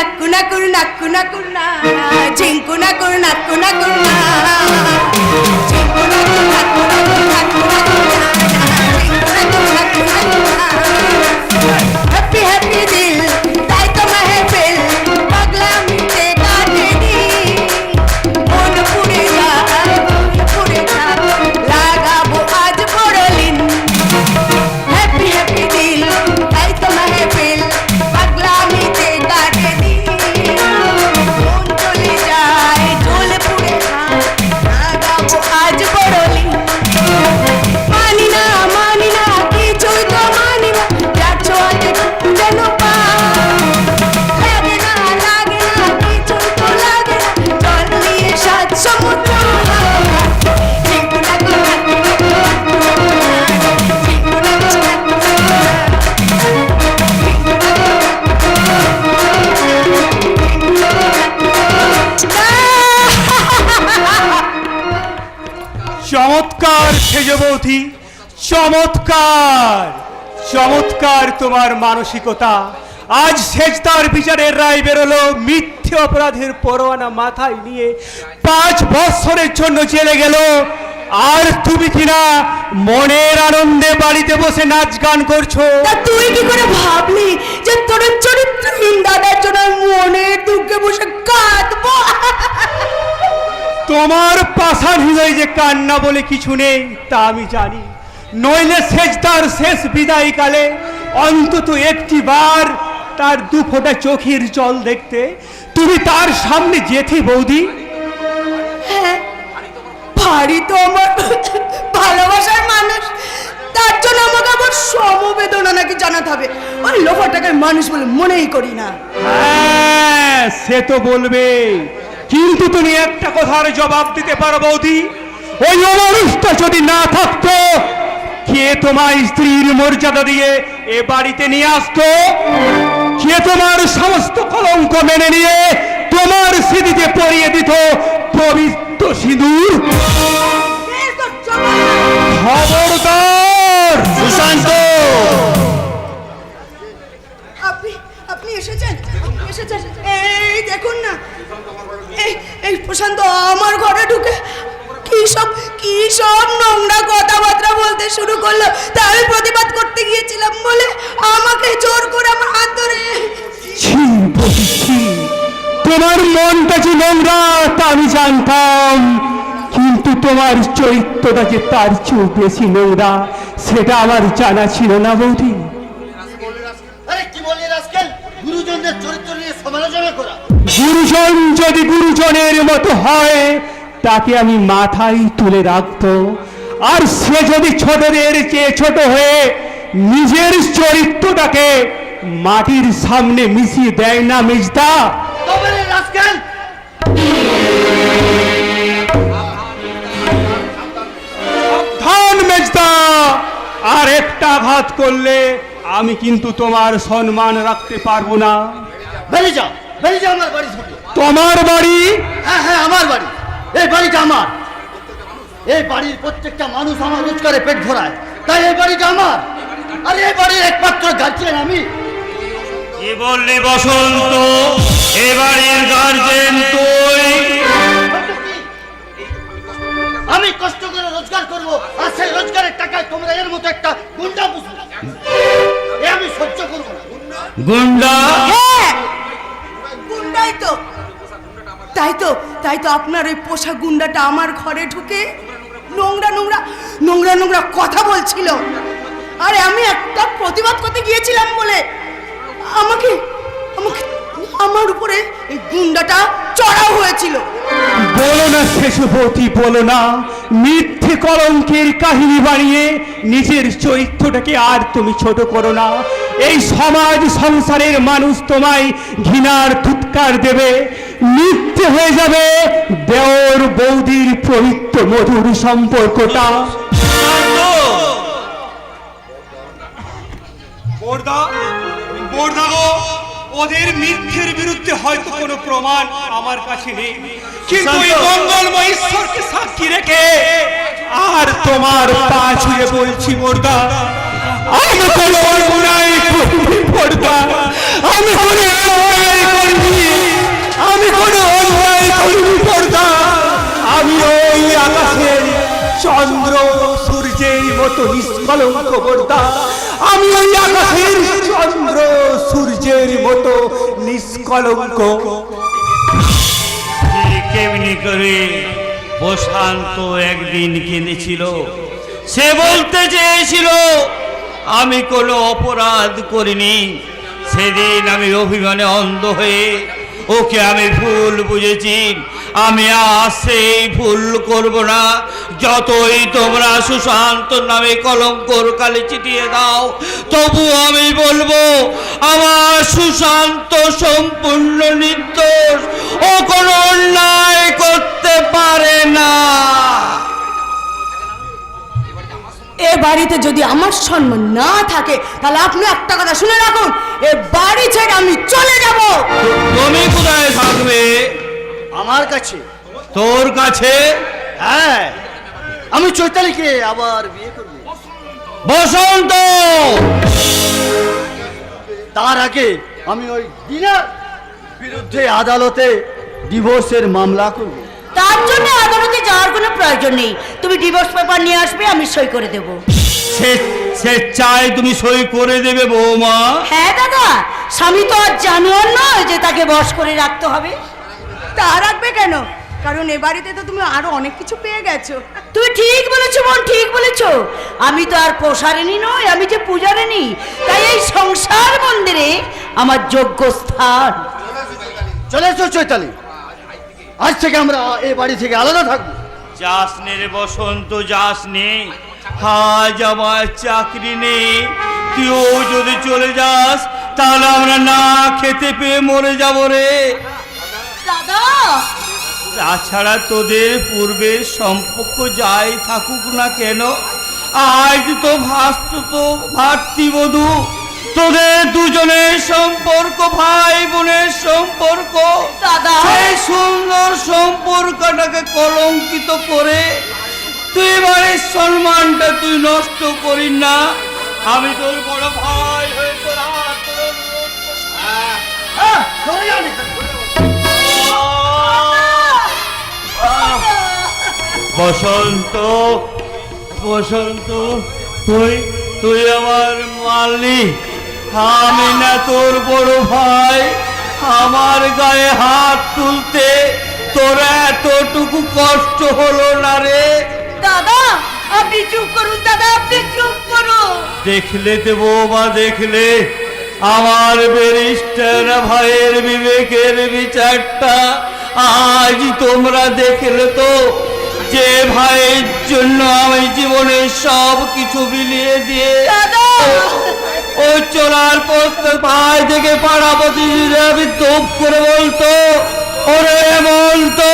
নাকুনা কুর নাকুনা কুর না ঝিঙ্কুনা কুর নাকুনা কুর না ঝিঙ্কুনা কুর নাকুনা কুর নাকুনা কুর না ঝিঙ্কুনা কুর নাকুনা কুর না হ্যাপি হ্যাপি দিল তাই তো মাহফিল পাগলামিতে কাটে নি মন পুড়ে যায় পুড়ে যায় লাগাবো আজ বড়লিন হ্যাপি হ্যাপি দিল তাই তো মাহফিল পাগলামিতে কাটে নি মন চলে যায় জ্বলে পুড়ে যায় লাগাবো আজ বড়লিন মানি না কিছুই তো মানি না যাচ্ছ আজ যেন পা লাগে না কিছুই তো লাগে না জল নিয়ে সাত সমুদ্র চমৎকার সেজবতী, চমৎকার চমৎকার তোমার মানসিকতা। আজ সেজদার বিচারের রায় বেরোলো, মিথ্যে অপরাধের পরোয়ানা মাথায় নিয়ে 5 বছরের জন্য জেলে গেল। আর তুমি কিনা মনের আনন্দে বাড়িতে বসে নাচ গান করছো। তা তুই কি করে ভাবলি যে তোর চরিত্রহীন দাদার জন্য মনের দুঃখে বসে কাঁদবো? তোমার পাষাণ হৃদয় যে কান্না বলে কিছু নেই তা আমি জানি। নইলে সেজদার শেষ বিদায়কালে অন্তত একটি বার তার 2 ফোঁটা চোখের জল দেখতে তুমি তার সামনে যেতে বৌদি। হ্যাঁ, ভারী তো আমার ভালোবাসার মানুষ, তার জন্য আমাকে আবার সমবেদনা নাকি জানাতে হবে। ওই লোফা টাকার মানুষ বলে মনেই করি না। হ্যাঁ, সে তো বলবে, কিন্তু তুমি একটা কথার জবাব দিতে পারো বৌদি? ওই অমানুষটা যদি না থাকতো, কে তোমার স্ত্রীর মর্যাদা দিয়ে এ বাড়িতে নিয়ে আসতো? কে তোমার সমস্ত কলঙ্ক মেনে নিয়ে তোমার স্মৃতিতে পরিয়ে দিত পবিত্র সিঁদুর? খবরদার সুশান্ত! আপনি এসেছেন? এই দেখুন না, এই প্রশান্ত আমার ঘরে ঢুকে কি সব নোংরা কথাবার্তা বলতে শুরু করলো। তা আমি প্রতিবাদ করতে গিয়েছিলাম বলে আমাকে জোর করে আমার হাত ধরে। তোমার মনটা যে নোংরা তা আমি জানতাম, কিন্তু তোমার চরিত্রটা যে তার চেয়েও বেশি নোংরা সেটা আমার জানা ছিল না বৌদি। গুরুজন যদি গুরুজনের মতো হয় তাকে আমি মাথায় তুলে রাখবো, আর সে যদি ছোটদের চেয়ে ছোট হয়ে নিজের চরিত্রটাকে মাটির সামনে মিশিয়ে দেয় না মেজদা। সাবধান মেজদা, আর একটা আঘাত করলে আমি কিন্তু তোমার সম্মান রাখতে পারবো না। বেরিয়ে যাও আমার বাড়ি থেকে। তোমার বাড়ি? হ্যাঁ, আমার বাড়ি। এই বাড়িটা আমার। এই বাড়ির প্রত্যেকটা মানুষ আমার রোজগারে পেট ভরায়, তাই এই বাড়িটা আমার। আর এই বাড়ির একমাত্র গার্জিয়ান আমি। কি বললি বসন্ত? এ বাড়ির গার্জেন তুই? আমি কষ্ট করে রোজগার করব, আর সেই রোজগারের টাকায় তোমরা এর মতো একটা গুন্ডা পুষবে, এ আমি সহ্য করব না। গুন্ডা? হ্যাঁ, গুন্ডাই তো। তাই তো আপনার ওই পোষা গুন্ডাটা আমার ঘরে ঢুকে নোংরা কথা বলছিল। আরে আমি একটা প্রতিবাদ করতে গিয়েছিলাম বলে আমাকে আমার উপরে এই গুন্ডাটা চড়াও হয়েছিল। বলো না শেষবতী, বলো না। মিথ্যে কলঙ্কের কাহিনী বানিয়ে নিজের চরিত্রটাকে আর তুমি ছোট করো না। এই সমাজ সংসারের মানুষ তোমায় ঘৃণার ফুৎকার দেবে, মিথ্যে হয়ে যাবে দেওর বৌদির পবিত্র মধুর সম্পর্কটা। ওদের মিথ্যের বিরুদ্ধে হয়তো কোনো প্রমাণ আমার কাছে নেই, কিন্তু এই মঙ্গলময় ঈশ্বরকে সাক্ষী রেখে আর তোমার পা ছুঁয়ে বলছি মোরদা, আমি কোনো অন্যায় করিনি মোরদা, আমি কোনো অন্যায় করিনি, আমি কোনো অন্যায় করিনি পর্দা। আমি ওই আকাশের চন্দ্র সূর্যের মতো নিষ্কলঙ্ক পর্দা। আমি ওই আকাশের চন্দ্র সূর্যের মতো নিষ্কলঙ্ক। কেমনি করে প্রশান্ত একদিন কেঁদেছিল। সে বলতে চেয়েছিল আমি কোনো অপরাধ করিনি। সেদিন আমি অভিমানে অন্ধ হয়ে ওকে আমি ভুল বুঝেছি। আমি আজ সেই ভুল করব না। যতই তোমরা সুশান্ত নামে কলঙ্কর কালি চিটিয়ে দাও, তবু আমি বলবো আমার সুশান্ত সম্পূর্ণ নির্দোষ। ও কোনো অন্যায় করতে পারে না। এ বাড়িতে যদি আমার সম্মান না থাকে, তাহলে আপনি একটা কথা শুনে রাখুন, এ বাড়ি ছেড়ে আমি চলে যাব। তুমি কোথায় থাকবে? আমার কাছে। তোর কাছে? হ্যাঁ, আমি চৈতালিকে আবার বিয়ে করব। বসন্ত, তার আগে আমি ওই দিনার বিরুদ্ধে আদালতে ডিভোর্সের মামলা করব। তার জন্য আদালতে যাওয়ার কোনো প্রয়োজন নেই। তুমি ডিভোর্স পেপার নিয়ে আসবে, আমি সই করে দেব। সে চাই তুমি সই করে দেবে বৌমা? হ্যাঁ দাদা, স্বামী তো আর জানোয়ার নয় যে তাকে বশ করে রাখতে হবে। তা রাখবে কেন? কারণ এ বাড়িতে তো তুমি আরো অনেক কিছু পেয়ে গেছো। তুমি ঠিক বলেছো বোন, ঠিক বলেছো। আমি তো আর পোষারেনি নই, আমি যে পূজারিনী। তাই এই সংসার মন্দিরে আমার যোগ্য স্থান। চলে এসো চৈতালি, আজ থেকে আমরা এই বাড়ি থেকে আলাদা থাকবো। যাসনে রে বসন্ত, যাসনে। আজ আমার চাকরি নেই, তুইও যদি চলে যাস তাহলে আমরা না খেতে পেয়ে মরে যাব রে। দাদা, তাছাড়া তোদের পূর্বের সম্পর্ক যাই থাকুক না কেন, আজ তো ভাতৃবধূ। তোদের দুজনের সম্পর্ক ভাই বোনের সম্পর্ক। দাদা, সেই সুন্দর সম্পর্কটাকে কলঙ্কিত করে তুই বাড়ির সম্মানটা তুই নষ্ট করিস না। আমি তোর বড় ভাই হয়ে তোর হাত ধরে অনুরোধ করছি। চলে যান এখান থেকে। বসন্ত, বসন্ত, তুই আমার মারলি। আমি না তোর বড় ভাই? আমার গায়ে হাত তুলতে তোর এতটুকু কষ্ট হলো না রে? দাদা আপনি চুপ করুন। দাদা আপনি চুপ করুন। দেখলে তো বৌমা, দেখলে আমার ব্যারিস্টার ভাইয়ের বিবেকের বিচারটা। আজ তোমরা দেখলে তো যে ভাইয়ের জন্য আমি জীবনের সব কিছু বিলিয়ে দিয়ে দাদা, ও চলার পর ভাই থেকে পাড়া প্রতিযোগিতা আমি তোপ করে বলতো, ওরে বলতো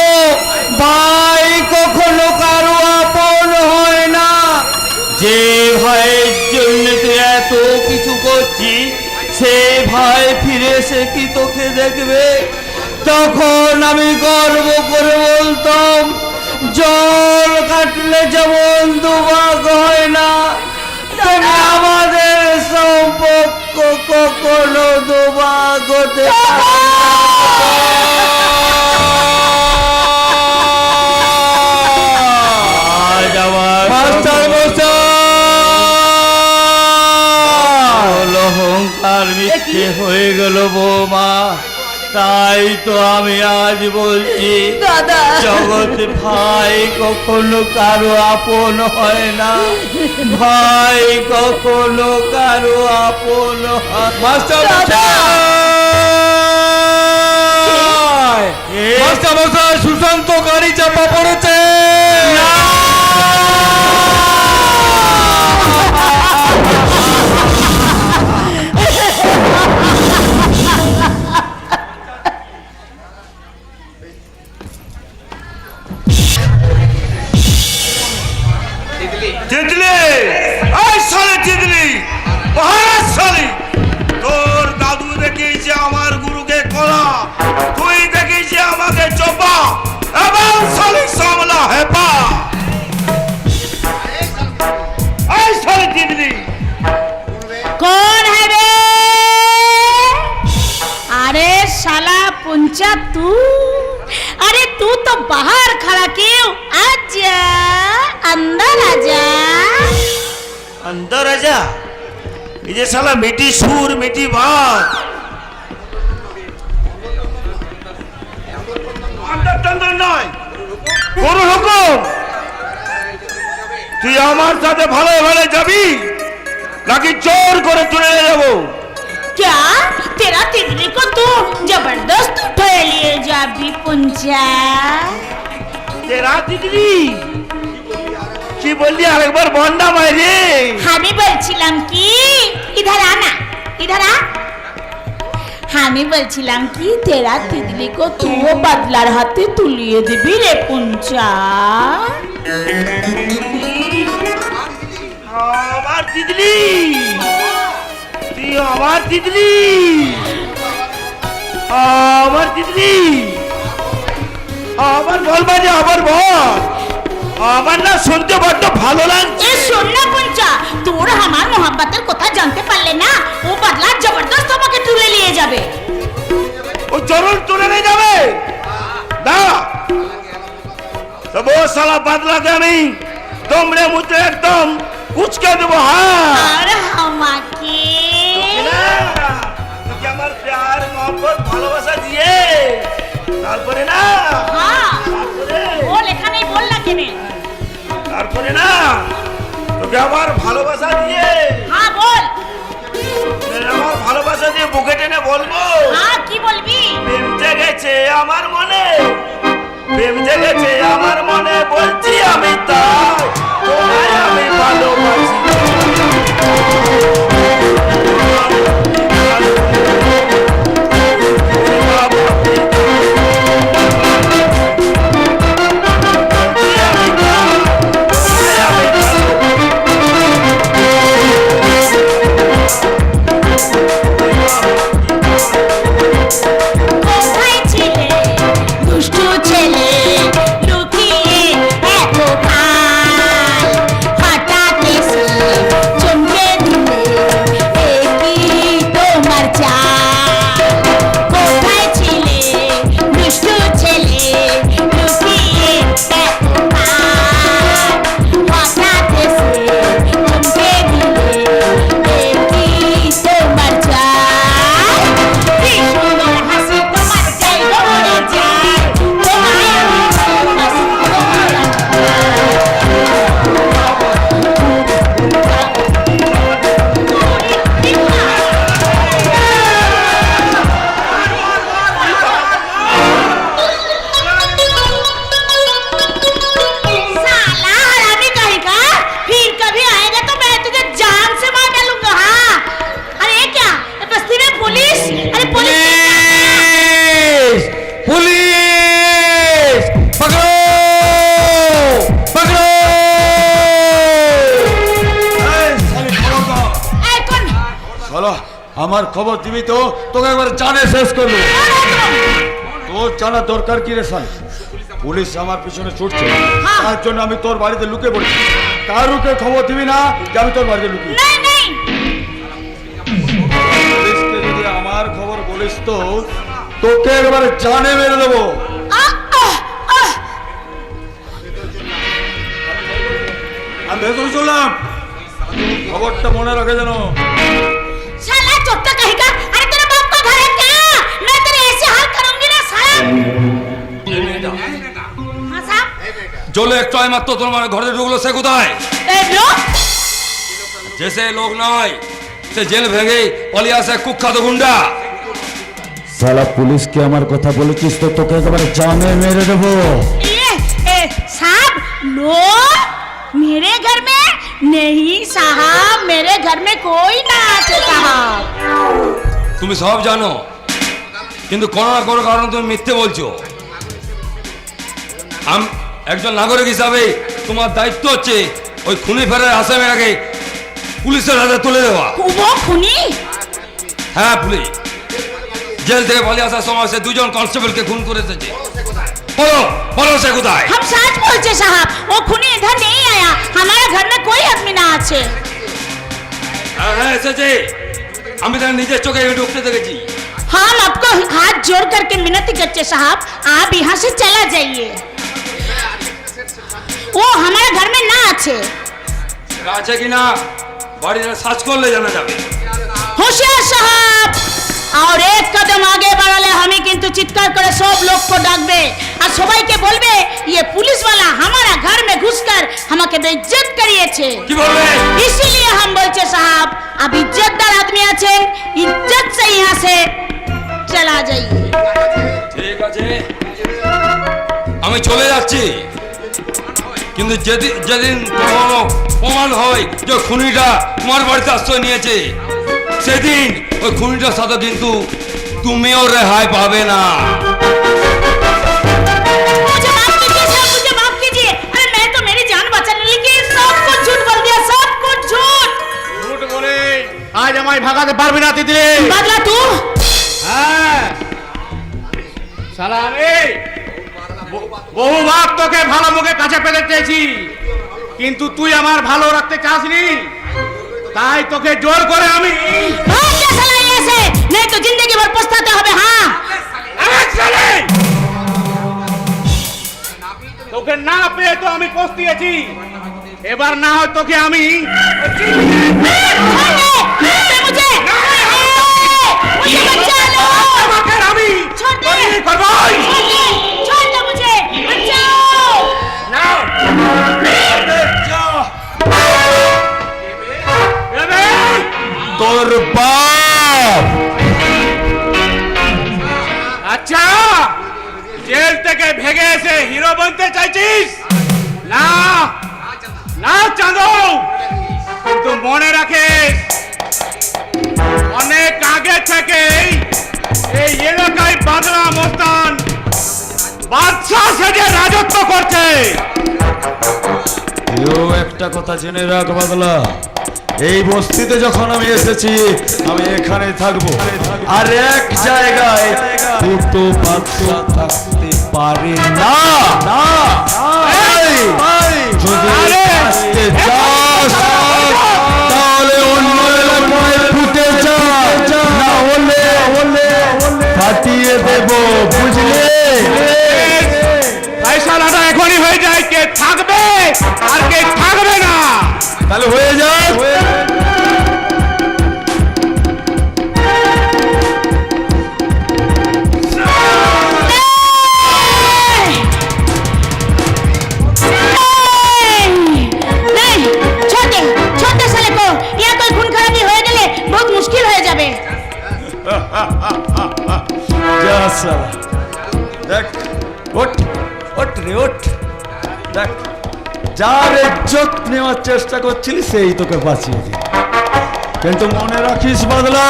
ভাই কখনো কারো আপন হয় না। যে ভাইয়ের জন্য তুই এত কিছু করছিস, সে ভাই ফিরে এসে কি তোকে দেখবে? তখন আমি গর্ব করে বলতাম, জল কাটলে যেমন দুভাগ হয় না, তবে আমাদের সম্পর্ক কখনো দুভাগ হতে পারে না। অহংকার মিথ্যে হয়ে গেল বৌমা। তাই তো আমি আজ বলছি, দাদা, জগতে ভাই কখনো কারো আপন হয় না। ভাই কখনো কারো আপন হয়। মাস্টার মশাই, সুশান্ত গাড়ি চাপা পড়েছে। তিতলি, এই শালি তিতলি, মহারাজ শালি, তোর দাদু দেখিয়েছে আমার গুরুকে কলা, তুই দেখিয়েছে আমাকে চোপা। এবার শালি সামলা হেপা। এই শালি তিতলি, कौन है बे? अरे साला पुंचा तू, अरे तू तो बाहर खड़ा क्यों? आजा अंदर आजा। अंदर आजा। ये साला मीठी सुर मीठी बात अंदर टंदर নয় কোন হুকুম তুই আমার সাথে ভালো ভালো যাবি নাকি চোর করে তুলে নিয়ে যাব क्या तेरा तितली को तू जबरदस्त उठा लिए जा भी पुंचा। तेरा तितली কি বললি আরেকবার বন্ডা মাইরে আমি বলছিলাম কি इधर आना इधर आ। আমি বলছিলাম কি तेरा तितली को तू वो बदलार हाथे तुलिए दिबी रे पुंचा। আমার তিতলি তুই আমার তিতলি আমার তিতলি আমার বল বাজে আমার বল আমার না শুনতে বড্ড ভালো লাগছে এ শোন না পুঞ্চা তোর আমার মোহাব্বতের কথা জানতে পারলে না ও বদলা জবরদস্ত আমাকে তুলে নিয়ে যাবে। ও জরুর তুলে নিয়ে যাবে না তো ও শালা বদলাকে আমি তোমরে মুতে একদম কুচকে দেবো হ্যাঁ আর আমাকে তোকে আমার প্যার মহব্বত ভালোবাসা দিয়ে তারপরে না হ্যাঁ তারপরে বল এখানেই বল না কেনে তারপরে না তোকে আমার ভালোবাসা দিয়ে হ্যাঁ বল আমার ভালোবাসা দিয়ে বুকে টেনে বলবো হ্যাঁ কি বলবি প্রেম জেগেছে আমার মনে প্রেম জেগেছে আমার মনে বলছি আমি তাই তোমায় আমি ভালোবাসি কোথায় ছিলে দুষ্টু ছেলে লুকিয়ে এত ভাই হঠাৎ এসে চমকে দিলে একই তোমার চাল। কোথায় ছিলে দুষ্টু ছেলে লুকিয়ে এত ভাই হঠাৎ এসে চমকে দিলে একই তোমার চাল। কি সুন্দর হাসি তোমার চাই উড়ে যায় তোমায় আমি ভালোবাসি साला हरामी कहीं का फिर कभी आएगा तो मैं तुझे जान से मार डालूंगा। हाँ अरे ये क्या ये बस्ती में पुलिस अरे पुलिस পুলিশ পকড়ো পকড়ো ए कौन চলো আমার খবর দিবি তো তোকে একবার জানে শেষ করলো তোর জানার দরকার কি রে শালি পুলিশ আমার পিছনে ছুটছে তার জন্য আমি তোর বাড়িতে লুকিয়ে পড়েছি কারুকে খবর দিবি না যে আমি তোর বাড়িতে লুকিয়ে नहीं नहीं পুলিশকে যদি আমার খবর বলিস তো তোকে একবারে জানে মেরে দেবো आ, आ, आ, আমি ভেতরে চললাম খবরটা মনে রাখে যেন साला चोट्टा कहीं का अरे तेरे बाप का घर है क्या मैं तेरे ऐसे हाल करूंगी ना साहब। हाँ साहब জলে একটু আয় মাত্র তোমার ঘরে ঢুকলো সে কোথায় ए लोग জেসে লোক নয় সে জেল ভেঙে পালিয়ে আসে কুখ্যাত গুন্ডা সালা পুলিশকে আমার কথা বলেছিস তো তোকে একেবারে জানে মেরে দেবো ये साहब लोग मेरे घर में नहीं साहब मेरे घर में कोई ना आते साहब। তুমি সব জানো কিন্তু কোনো না কোনো কারণে তুমি মিথ্যে বলছো আমি একজন নাগরিক হিসাবে তোমার দায়িত্ব হচ্ছে ওই খুনি ফেরার আসামির আগে পুলিশের হাতে তুলে দেওয়া वो खूनी হ্যাঁ পুলিশ জেল থেকে পালিয়ে আসার সময় সে দুজন কনস্টেবলকে খুন করে এসেছে বলো বলো সে কোথায় हम सच बोलते साहब वो खूनी इधर नहीं आया हमारे घर में कोई आदमी ना आछे। হ্যাঁ হ্যাঁ এসেছে আমি তার নিজের চোখে ঢুকতে দেখেছি हम आपको हाथ जोड़ करके मिनती करते साहब, आप यहाँ से चला जाइए। वो हमारे घर में ना আছে। আছে কিনা বাড়িতে সার্চ করলে জানা যাবে। होशियार साहब, और एक कदम आगे बढ़ाले हमें किंतु चित्कार करे सब लोग को डाकबे और সবাইকে বলবে ये पुलिस वाला हमारा घर में घुसकर আমাকে बेइज्जत करिएছে। কি বলবে? इसीलिए हम बोलते साहब, आप इज्जतदार आदमी আছেন, इज्जत से यहाँ से चला जाइए। ঠিক আছে, আমি চলে যাচ্ছি, কিন্তু যেদিন প্রমাণ হয় যে খুনিটা তোমার বাড়িতে আশ্রয় নিয়েছে, সেদিন ওই খুনিটার সাথে কিন্তু তুমিও রেহাই পাবে না। मुझे माफ कीजिए साहब, मुझे माफ कीजिए। अरे मैं तो मेरी जान बचाने लेके सब कुछ झूठ बोल दिया, सब कुछ झूठ। झूठ बोले আজ আমায় ভাগাতে পারবি না তিতলি। बदला तू? হ্যাঁ শালা রে, বহুবার তোকে ভালো মুখে কাছে পেতে চেয়েছি, কিন্তু তুই আমার ভালো রাখতে চাসনি, তাই তোকে জোর করে আমি भाग जा साला यहाँ से, नहीं तो जिंदगी भर पछताते হবে। हाँ, তোকে না পেয়ে তো আমি পস্তিয়েছি, এবার না হয় তোকে আমি मुझे बचा लो। আমাকে আমি छोड़ दे, বলি করবই। छोड़ दे मुझे, बचाओ। এবে, তোর বাপ আচ্ছা জেল থেকে ভেগে এসে হিরো বনতে চাইছিস? না না চাঁদো, কিন্তু মনে রাখিস অনেক আগে থেকেই এই এলাকায় বাদলা মস্তান বাদশা সেজে রাজত্ব করছে। এও একটা কথা জেনে রাখ বাদলা, এই বস্তিতে যখন আমি এসেছি আমি এখানে থাকবো, আর এক জায়গায় দুটো বাচ্চা থাকতে পারে না। যদি আসতে চাস তাহলে অন্য এলাকায় ফুটে যা, না হলে ফাটিয়ে দেব, বুঝলে? ফয়সালাটা এখনই হয়ে যায়, কে থাকবে আর কে থাকবে না। তাহলে হয়ে যাক। नहीं, छोड़ दे साले को। यहाँ कोई खून खराबी हो गए बहुत मुश्किल हो जाবে। যা শালা, দেখ ওঠ ওঠ রে ওঠ, দেখ যার ইজ্জত নেওয়ার চেষ্টা করছিলি সেই তোকে বাঁচিয়ে দিল, কিন্তু মনে রাখিস বাদলা,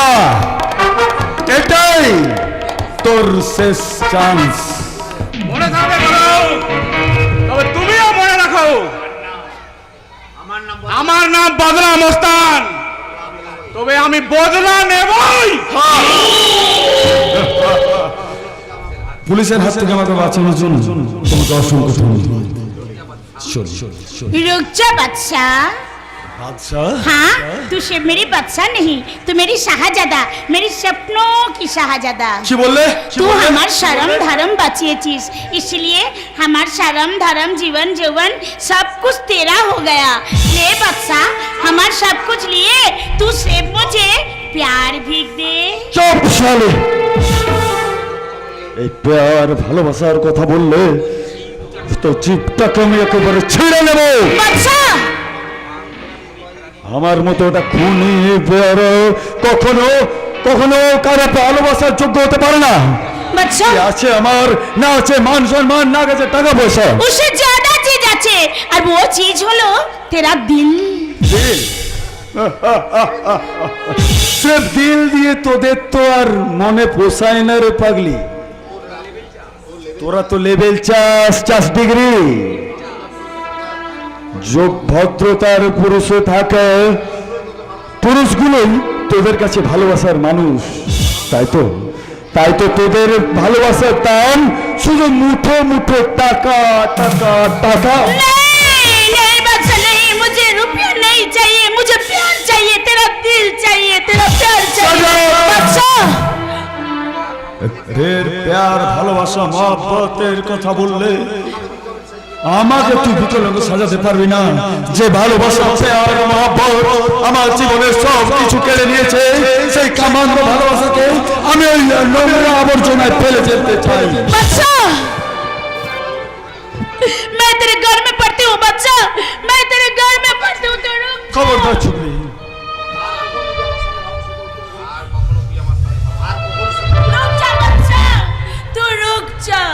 এটাই তোর শেষ চান্স। মনে থাকবে বলো, তবে তুমিও মনে রাখো আমার নাম বদলা মস্তান, তবে আমি বদলা নেবই। পুলিশের হাত থেকে আমাকে বাঁচানোর জন্য তোমাকে অসংখ্য ধন্যবাদ। रुक जा बादशाह। আচ্ছা हाँ, तू सिर्फ मेरी बादशाह नहीं, तू मेरी शाहजादा, मेरी सपनों की शाहजादा। কি বললে? तू हमार शर्म धर्म बचिएছিস, इसलिए हमार शर्म धर्म जीवन जौवन सब कुछ तेरा हो गया। ले बादशाह, हमार सब कुछ लिए तू सिर्फ मुझे प्यार भी दे। চুপ শালে, এই প্যার ভালোবাসার কথা বললে তো জিভটাকে আমি একেবারে ছিঁড়ে নেব। बादशाह, আমার মতো একটা খুনি প্যার কখনো কখনো কারো ভালোবাসার যোগ্য হতে পারে না। बादशाह, আছে আমার, না আছে মান সম্মান, না আছে টাকা পয়সা। उससे ज्यादा चीज আছে, और वो चीज হলো तेरा दिल। দিল, সির্ফ দিল দিয়ে তোদের তো আর মনে পোষায় না রে পাগলি। তোরা তো লেভেল চাস ডিগ্রি, যোগ ভদ্রতার পুরুষে থাকে, পুরুষগুলোই তোদের কাছে ভালোবাসার মানুষ। তাই তো তোদের ভালোবাসার দাম শুধু মুঠো মুঠো টাকা টাকা টাকা। नहीं नहीं बादशाह नहीं, मुझे रुपया नहीं चाहिए, मुझे प्यार चाहिए, तेरा दिल चाहिए, तेरा प्यार चाहिए। बादशाह, ফের প্যার ভালোবাসা মহব্বতের কথা বললে আমাকে তুই বিকলঙ্গ সাজাতে পারবি না। যে ভালোবাসা প্যার মহব্বত আমার জীবনের সব কিছু কেড়ে নিয়েছে, সেই কামান্য ভালোবাসাকে আমি ওই নোংরা আবর্জনায় ফেলে যেতে চাই। बच्चा, मैं तेरे घर में पढ़ती हूँ बच्चा, मैं तेरे घर में पढ़ती हूँ। तो रुक খবরদার ছুকরি, जा बच्चा, तू रुक जा।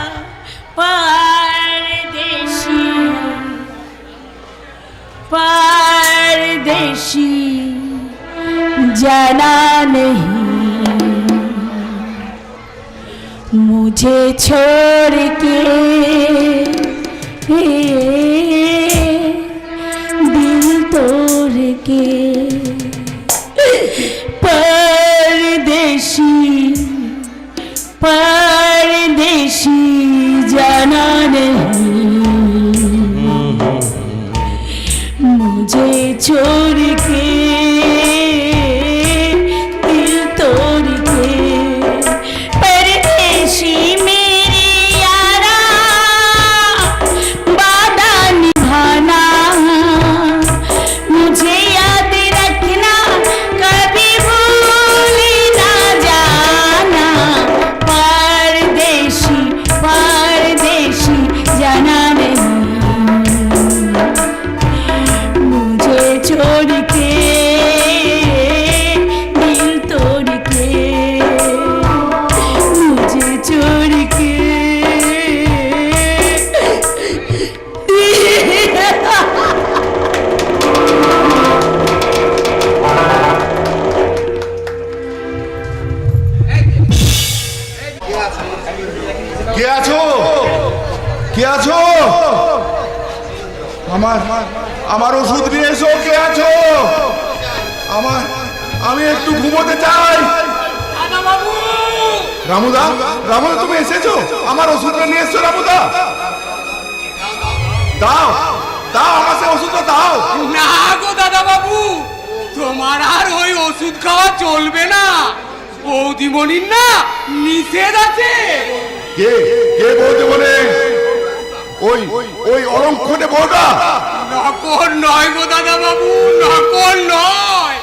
परदेशी परदेशी जाना नहीं मुझे छोड़ के, दिल तोड़ के। परदेशी परदेशी जाना नहीं मुझे छोड़ के, दिल तोड़ के। परदेशी मेरे यारा वादा निभाना, मुझे याद रखना, कभी भूल ना जाना। परदेशी परदेशी जाना नहीं मुझे छोड़ के, दिल तोड़ के। मुझे छोड़ के কে আছো? কে আছো? আমার ওষুধ নিয়ে এসো। কে আছো? আমি একটু ঘুমোতে চাই। রামুদা, রামুদা তুমি এসেছো? আমার ওষুধটা নিয়ে এসছো রামুদা? দাও দাও, আমার সে ওষুধটা দাও। না গো দাদা বাবু, তোমার আর ওই ওষুধ খাওয়া চলবে না। বৌদিমণির না নিষেধ আছে। কে কে বলতে বলে? ওই ওই অলঙ্ঘনে বউটা? নকল নয় গো দাদা বাবু, নকল নয়।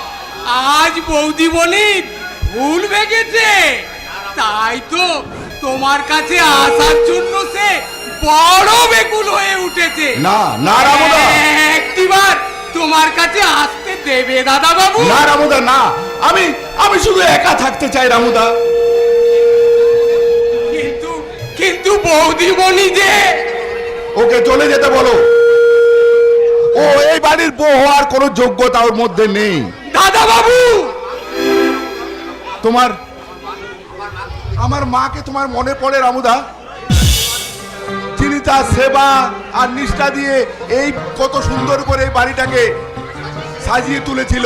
আজ বৌদিমণি ভুল ভেঙেছে, তাই তো তোমার কাছে আসার জন্য সে বড় বেকুল হয়ে উঠেছে। না না রামুদা, একটিবার তোমার কাছে আসতে দেবে দাদা বাবু? না রামুদা না, আমি শুধু একা থাকতে চাই রামুদা। কিন্তু কিন্তু বৌদিমণি যে, ওকে চলে যেতে বলো। ও এই বাড়ির বউ হওয়ার কোনো যোগ্যতা ওর মধ্যে নেই। দাদা বাবু, আমার মাকে তোমার মনে পড়ে রামুদা? যিনি তার সেবা আর নিষ্ঠা দিয়ে এই কত সুন্দর করে এই বাড়িটাকে সাজিয়ে তুলেছিল।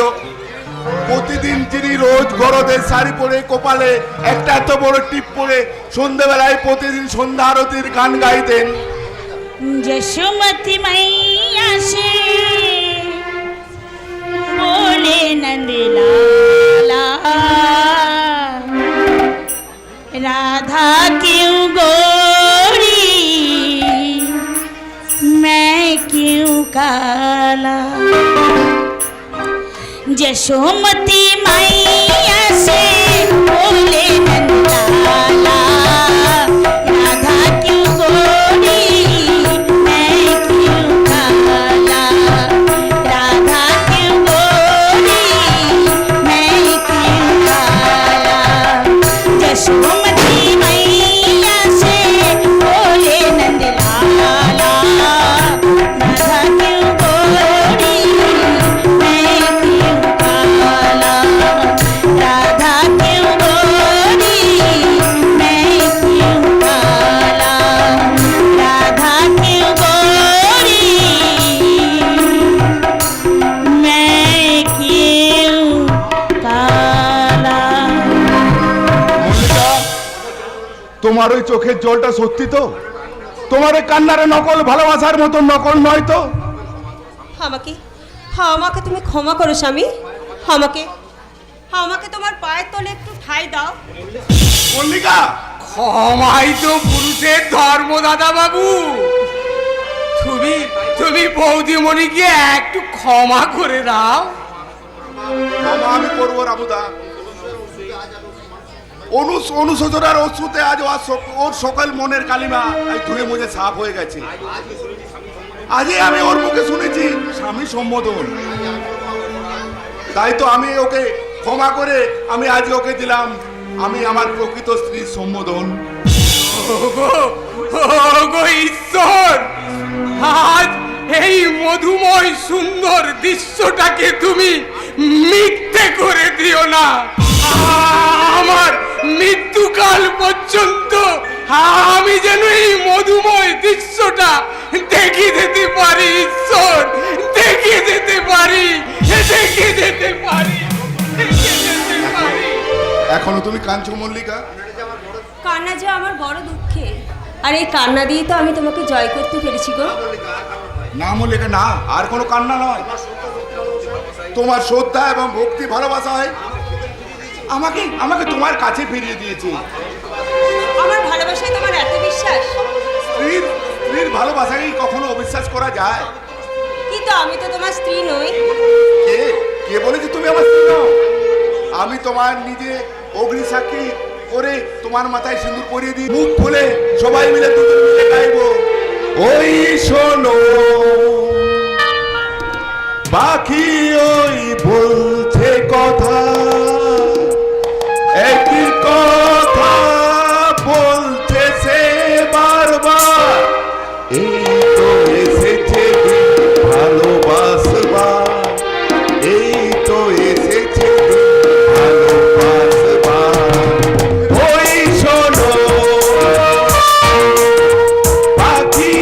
প্রতিদিন যিনি রোজ গরদের শাড়ি পরে, কপালে একটা এত বড় টিপ পরে সন্ধ্যেবেলায় প্রতিদিন সন্ধ্যা আরতির গান গাইতেন। यशोमती मैया से बोले नंद लाला, राधा क्यों गोरी, मैं क्यों काला। यशोमती मैया से बोले नंद लाला, राधा क्यों गोरी, मैं क्यों काला। राधा क्यों गोरी, मैं क्यों काला। यशोमती मैया से बोले नंद लाला, राधा क्यों गोरी, मैं क्यों काला। राधा क्यों गोरी, मैं क्यों काला। राधा क्यों गोरी, मैं क्यों काला। মল্লিকা, তোমার ওই চোখের জলটা সত্যি তো? তোমার ওই কান্নারে নকল ভালোবাসার মতো নকল নয় তো? আমাকে আমাকে তুমি ক্ষমা করো স্বামী। আমাকে আমাকে তোমার পায়ের তলে একটু ঠাঁই দাও। মল্লিকা, ক্ষমাই তো পুরুষের ধর্ম, দাদা বাবু। তুমি বৌদিমণিকে একটু ক্ষমা করে দাও। ক্ষমা আমি করবো রাবুদা। অনুশোচনার অশ্রুতে আজ ওর সকল মনের কালিমা ধুয়ে মুছে সাফ হয়ে গেছে। আজই আমি ওর মুখে শুনেছি স্বামী সম্বোধন, তাই তো আমি ওকে ক্ষমা করে আমি আজ ওকে দিলাম আমি আমার প্রকৃত স্ত্রীর সম্বোধন। ওগো ঈশ্বর, আজ এই মধুময় সুন্দর দৃশ্যটাকে তুমি মিথ্যে করে দিও না। আমার মৃত্যুকাল পর্যন্ত আমি যেন এই মধুময় দৃশ্যটা দেখে যেতে পারি। ঈশ্বর, দেখে যেতে পারি, দেখে যেতে পারি, দেখে যেতে পারি। এখনো তুমি কাঁদছো মল্লিকা? কান্না যে আমার বড় দুঃখে, আর এই কান্না দিয়ে তো আমি তোমাকে জয় করতে পেরেছি গো। না মল্লিকা না, আর কোনো কান্না নয়। তোমার শ্রদ্ধা এবং ভক্তি ভালোবাসায় আমাকে তোমার কাছে ফিরিয়ে দিয়েছে। আমার ভালোবাসায় তোমার এত বিশ্বাস? স্ত্রীর ভালোবাসাকে কখনো অবিশ্বাস করা যায়? কিন্তু আমি তো তোমার স্ত্রী নই। কে বলেছে তুমি আমার স্ত্রী নও? আমি তোমার নিজে অগ্নি সাক্ষী করে তোমার মাথায় সিঁদুর পরিয়ে দিই। মুখ খুলে সবাই মিলে দুজন মিলে গাইবো, ওই শোনো বাকি ওই বলছে কথা, একই কথা বলছে সে বারবার। এই তো এসেছে ভালোবাসবা, এই তো এসেছে ভালোবাসবা। ওই শোনো পাখি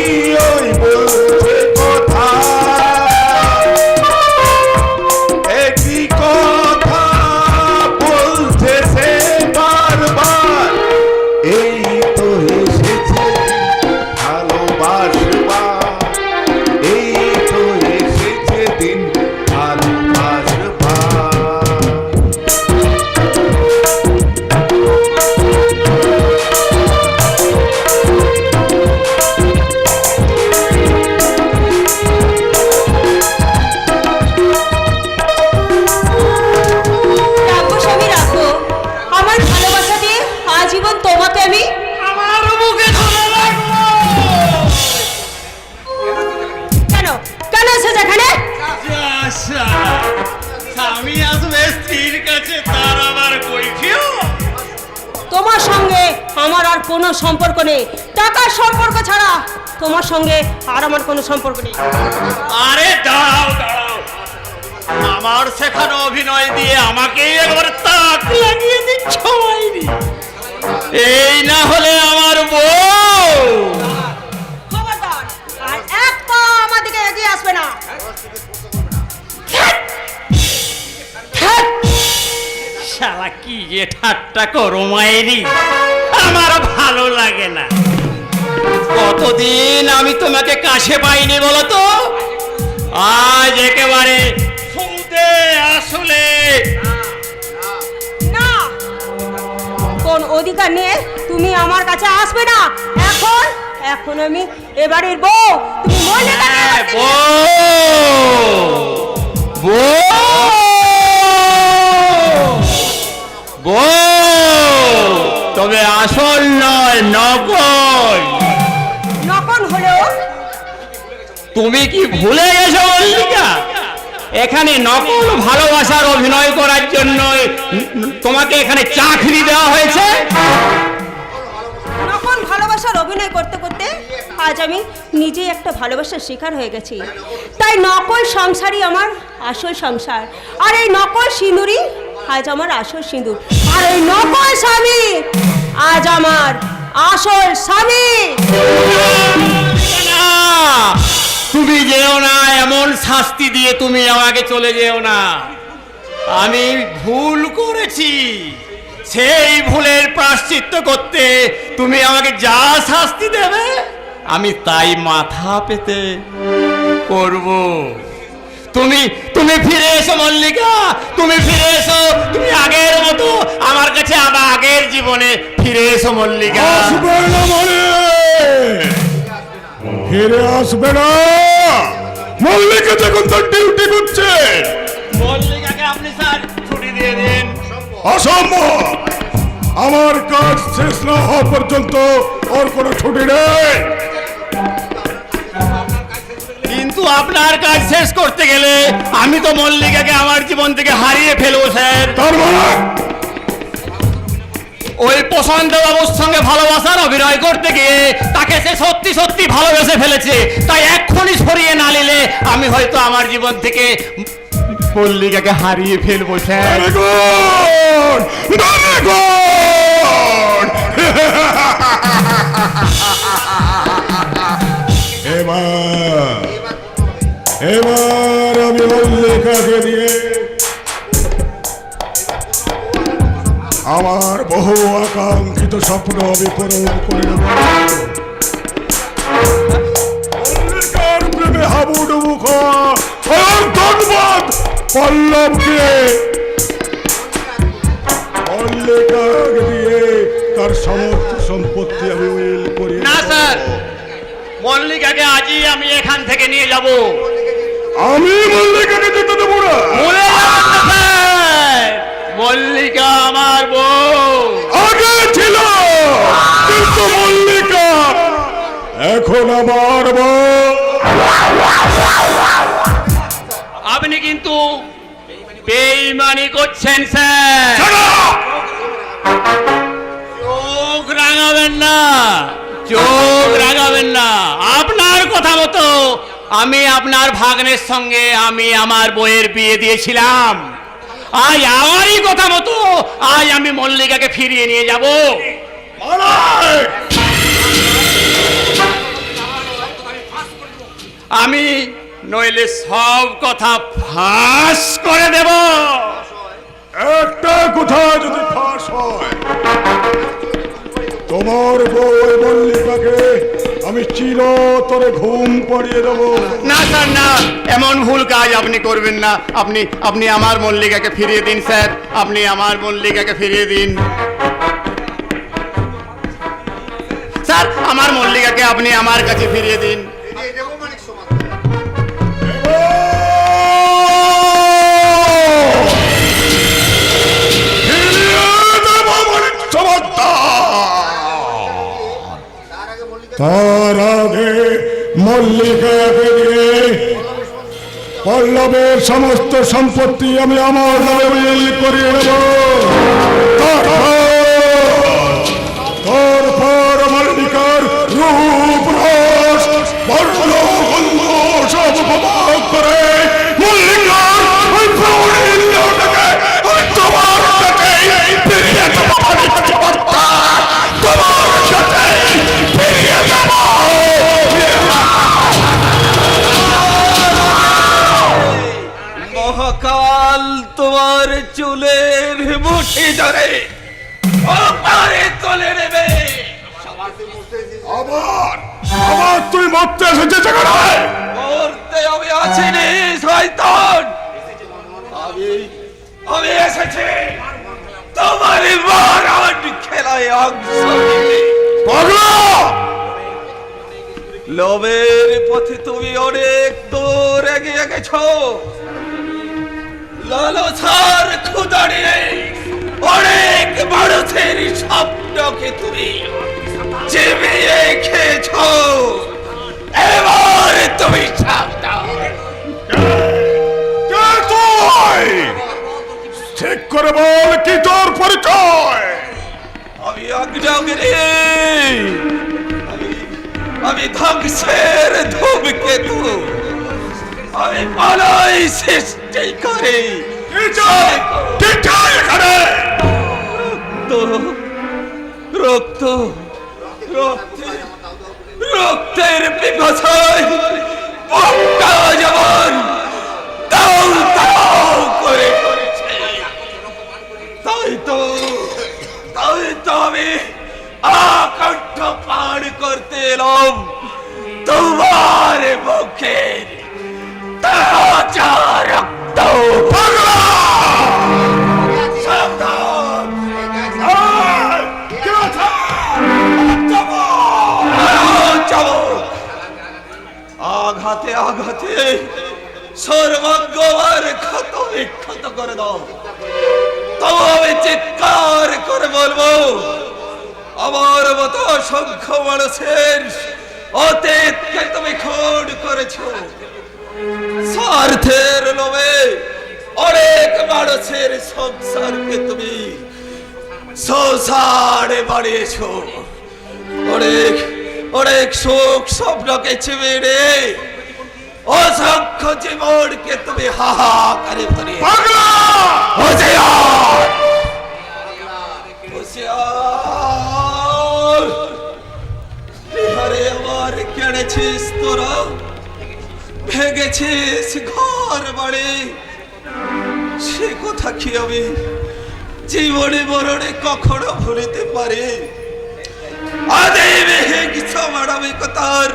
ওই বলছে কথা, একই কথা বলছে সে বারবার। এই তো এসেছে ভালোবাসবা, এই তো এসেছে দিন ভালোবাসবা। রাখো স্বামী, রাখো। আমার ভালোবাসা দিয়ে আজীবন তোমাকে আমি আমার মুখে ধরে রাখবো। কেন কেন এসেছে এখানে? স্বামী আসবে স্ত্রীর কাছে, তার আবার কৈফিও। তোমার সঙ্গে আমার আর কোনো সম্পর্ক নেই। টাকার সম্পর্ক ছাড়া তোমার সঙ্গে আর আমার কোনো সম্পর্ক নেই। আরে দাঁড়াও দাঁড়াও, আমার শেখানো অভিনয় দিয়ে আমাকেই একবার তাক লাগিয়ে দিচ্ছ মাইরি। এই না হলে আমার বউ। খবরদার, আর এক পা আমাদেরকে এগিয়ে আসবে না। শালা কি যে ঠাট্টা করো মায়েরি, আমার ভালো লাগে না। কতদিন আমি তোমাকে কাছে পাইনি বলো তো, আজ একেবারে ফুটে আসলে। না, কোন অধিকার নিয়ে তুমি আমার কাছে আসবে না। এখন আমি এবারের বউ, তুমি মনে তবে আসল নয়, নকল। নকল হলেও তুমি কি ভুলে গেছো মল্লিকা? এখানে নকল ভালোবাসার অভিনয় করার জন্য তোমাকে এখানে চাকরি দেওয়া হয়েছে। নকল ভালোবাসার অভিনয় করতে করতে আজ আমি নিজেই একটা ভালোবাসার শিকার হয়ে গেছি। তাই নকল সংসারই আমার আসল সংসার, আর এই নকল সিঁদুরই আজ আমার আসল সিঁদুর, আর এই নকল স্বামী আজ আমার আসল স্বামী। না, তুমি যেও না, এমন শাস্তি দিয়ে তুমি আমাকে চলে যেও না। আমি ভুল করেছি, সেই ভুলের প্রায়শ্চিত্ত করতে তুমি আমাকে যা শাস্তি দেবে আমি তাই মাথা পেতে করব। তুমি ফিরে এসো মল্লিকা, তুমি ফিরে এসো। তুমি আগের মতো আমার কাছে আগের জীবনে ফিরে এসো মল্লিকা। আসবে না মানে ফিরে আসবে না। মল্লিকা যখন তার ডিউটি করছে। মল্লিকাকে আপনি স্যার ছুটি দিয়ে দিন। অসম্ভব, আমার কাজ শেষ না হওয়া পর্যন্ত ওর কোনো ছুটি নেই। কিন্তু আপনার কাজ শেষ করতে গেলে আমি তো মল্লিকাকে আমার জীবন থেকে হারিয়ে ফেলবো স্যার। তার মানে ওই প্রশান্ত বাবুর সঙ্গে ভালোবাসার অভিনয় করতে গিয়ে তাকে সে সত্যি সত্যি ভালোবেসে ফেলেছে। তাই এক্ষুনি সরিয়ে না নিলে আমি হয়তো আমার জীবন থেকে মল্লিকাকে হারিয়ে ফেলবো sir. very good, very good। এবার আমি মল্লিকাকে দিয়ে আমার বহু আকাঙ্ক্ষিত স্বপ্ন আমি পূরণ করে নেব। মল্লিকার প্রেমে হাবুডুবু খাওয়া ধন্যবাদ পল্লবকে। মল্লিকাকে দিয়ে তার সমস্ত সম্পত্তি আমি উইল করি না স্যার, মল্লিকাকে আজই আমি এখান থেকে নিয়ে যাব। আমি মল্লিকাকে যেতে দেবো না। ভুলে যাবেন না স্যার, মল্লিকা আমার বউ। আগে ছিল কিন্তু মল্লিকা এখন আমার বউ। আপনি কিন্তু বেইমানি করছেন স্যার। চোখ রাঙাবেন না, চোখ রাঙাবেন না। আপনার কথা মতো আমি আপনার ভাগ্নের সঙ্গে আমি আমার বইয়ের বিয়ে দিয়েছিলাম। আজ আমারই কথা মতো আজ আমি মল্লিকাকে ফিরিয়ে নিয়ে যাব। আমি নইলে সব কথা ফাঁস করে দেব। একটা কথা যদি ফাঁস হয়, তোমার বউ মল্লিকাকে আমি চিরতরে ঘুম পাড়িয়ে দেবো। না স্যার না, এমন ভুল কাজ আপনি করবেন না। আপনি আমার মল্লিকাকে ফিরিয়ে দিন স্যার, আপনি আমার মল্লিকাকে ফিরিয়ে দিন স্যার। আমার মল্লিকাকে আপনি আমার কাছে ফিরিয়ে দিন। তার আগে মল্লিকাকে দিয়ে পল্লবের সমস্ত সম্পত্তি আমি আমার নামে উইল করিয়ে নেব। তারপর মল্লিকার রূপ রস বর্ণ গন্ধ সব উপভোগ করে মল্লিকার ওই প্রৌঢ়িল্যটাকে আমি তোমার কাছে ফিরিয়ে দেব। তোমার কাছে ফিরিয়ে দেব। মহাকাল তোমার চুলের মুঠি ধরে ওপারে তুলে নেবে। আবার তুই মরতে এসেছে জায়গায়। মরতে আমি আছি রে শয়তান। আমি এসেছি তোমার মারান খেলায় অংশ নিতে। পাগলা! লোভের পথে তুমি অনেক দূর এগিয়ে গেছো। লালসার ক্ষুধা নিয়ে অনেক মানুষের স্বপ্নকে তুমি চিবিয়ে খেয়েছো। এবার তুমি সাবধান। কে তুই? ঠিক করে বল কি তোর পরিচয়? আমি অগ্নিগিরি, আমি ধ্বংসের ধূমকেতু, আমি পালাই সৃষ্টি করি। এখানে রক্ত রক্তের পিপাসায় বুকটা যেমন দাউ দাউ করে করেছে, তাই তো আমি আকণ্ঠ পান করতে এলাম তোমার মুখের তাজা রক্ত। সাবধান! করে দাও, তবু আমি চিৎকার করে বলবো, আমার মতো অসংখ্য মানুষের অতীতকে তুমি খুন করেছো। স্বার্থের লোভে অনেক মানুষের সংসারকে তুমি সংসারে বাড়িয়েছো। অনেক অনেক সুখ স্বপ্নকে চিবিয়ে অসংখ্য জীবনকে তুমি হাহাকারে ভরিয়ে হুঁশিয়ার! হুঁশিয়ার! বিহারে আমার কেড়েছিস তোরা, ভেঙেছিস ঘর বাড়ি, সে কথা কি আমি জীবনে মরণে কখনো ভুলিতে পারি? আদিমে হিংস মানবিকতার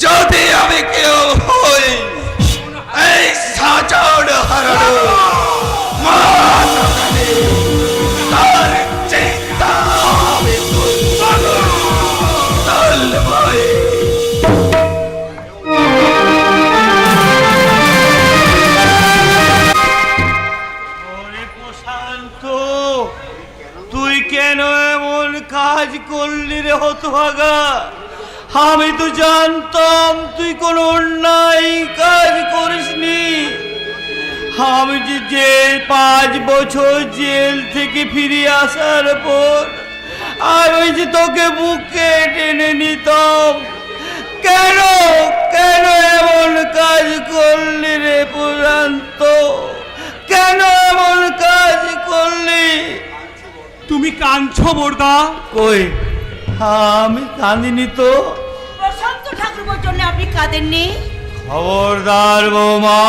যদি আমি কেউ হই, এই সাজন হারানো মাতাকালে তার চিন্তা আমি তুলবই। প্রশান্ত, তুই কেন এমন কাজ করলি রে হতভাগা? আমি তো জানতাম তুই কোনো অন্যায় কাজ করিসনি। আমি যে 5 বছর জেল থেকে ফিরে আসার পর আমি যে তোকে বুকে টেনে নিতাম, কেন কেন এমন কাজ করলি রে প্রশান্ত? কেন এমন কাজ করলি? তুমি কাঁদছো বর্দা? কই, আমি কাঁদিনি তো। প্রশান্ত ঠাকুরপোর জন্য আপনি কাঁদেননি? খবরদার বৌমা,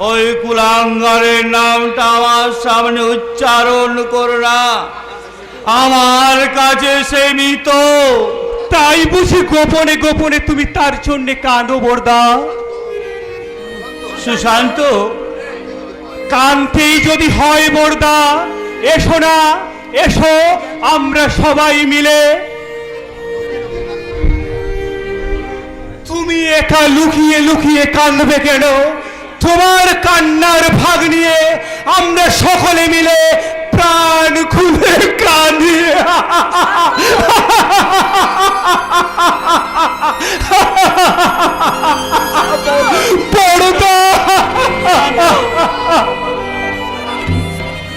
ওই কুলাঙ্গারের নামটা আমার সামনে উচ্চারণ করো না। আমার কাছে সে মৃত। তাই বুঝি গোপনে গোপনে তুমি তার জন্য কাঁদো বর্দা? সুশান্ত, কাঁদতেই যদি হয় বর্দা, এসো না, এসো আমরা সবাই মিলে। তুমি একা লুকিয়ে লুকিয়ে কাঁদবে কেন? তোমার কান্নার ভাগ নিয়ে আমরা সকলে মিলে প্রাণ খুলে কাঁদি। বড়দা,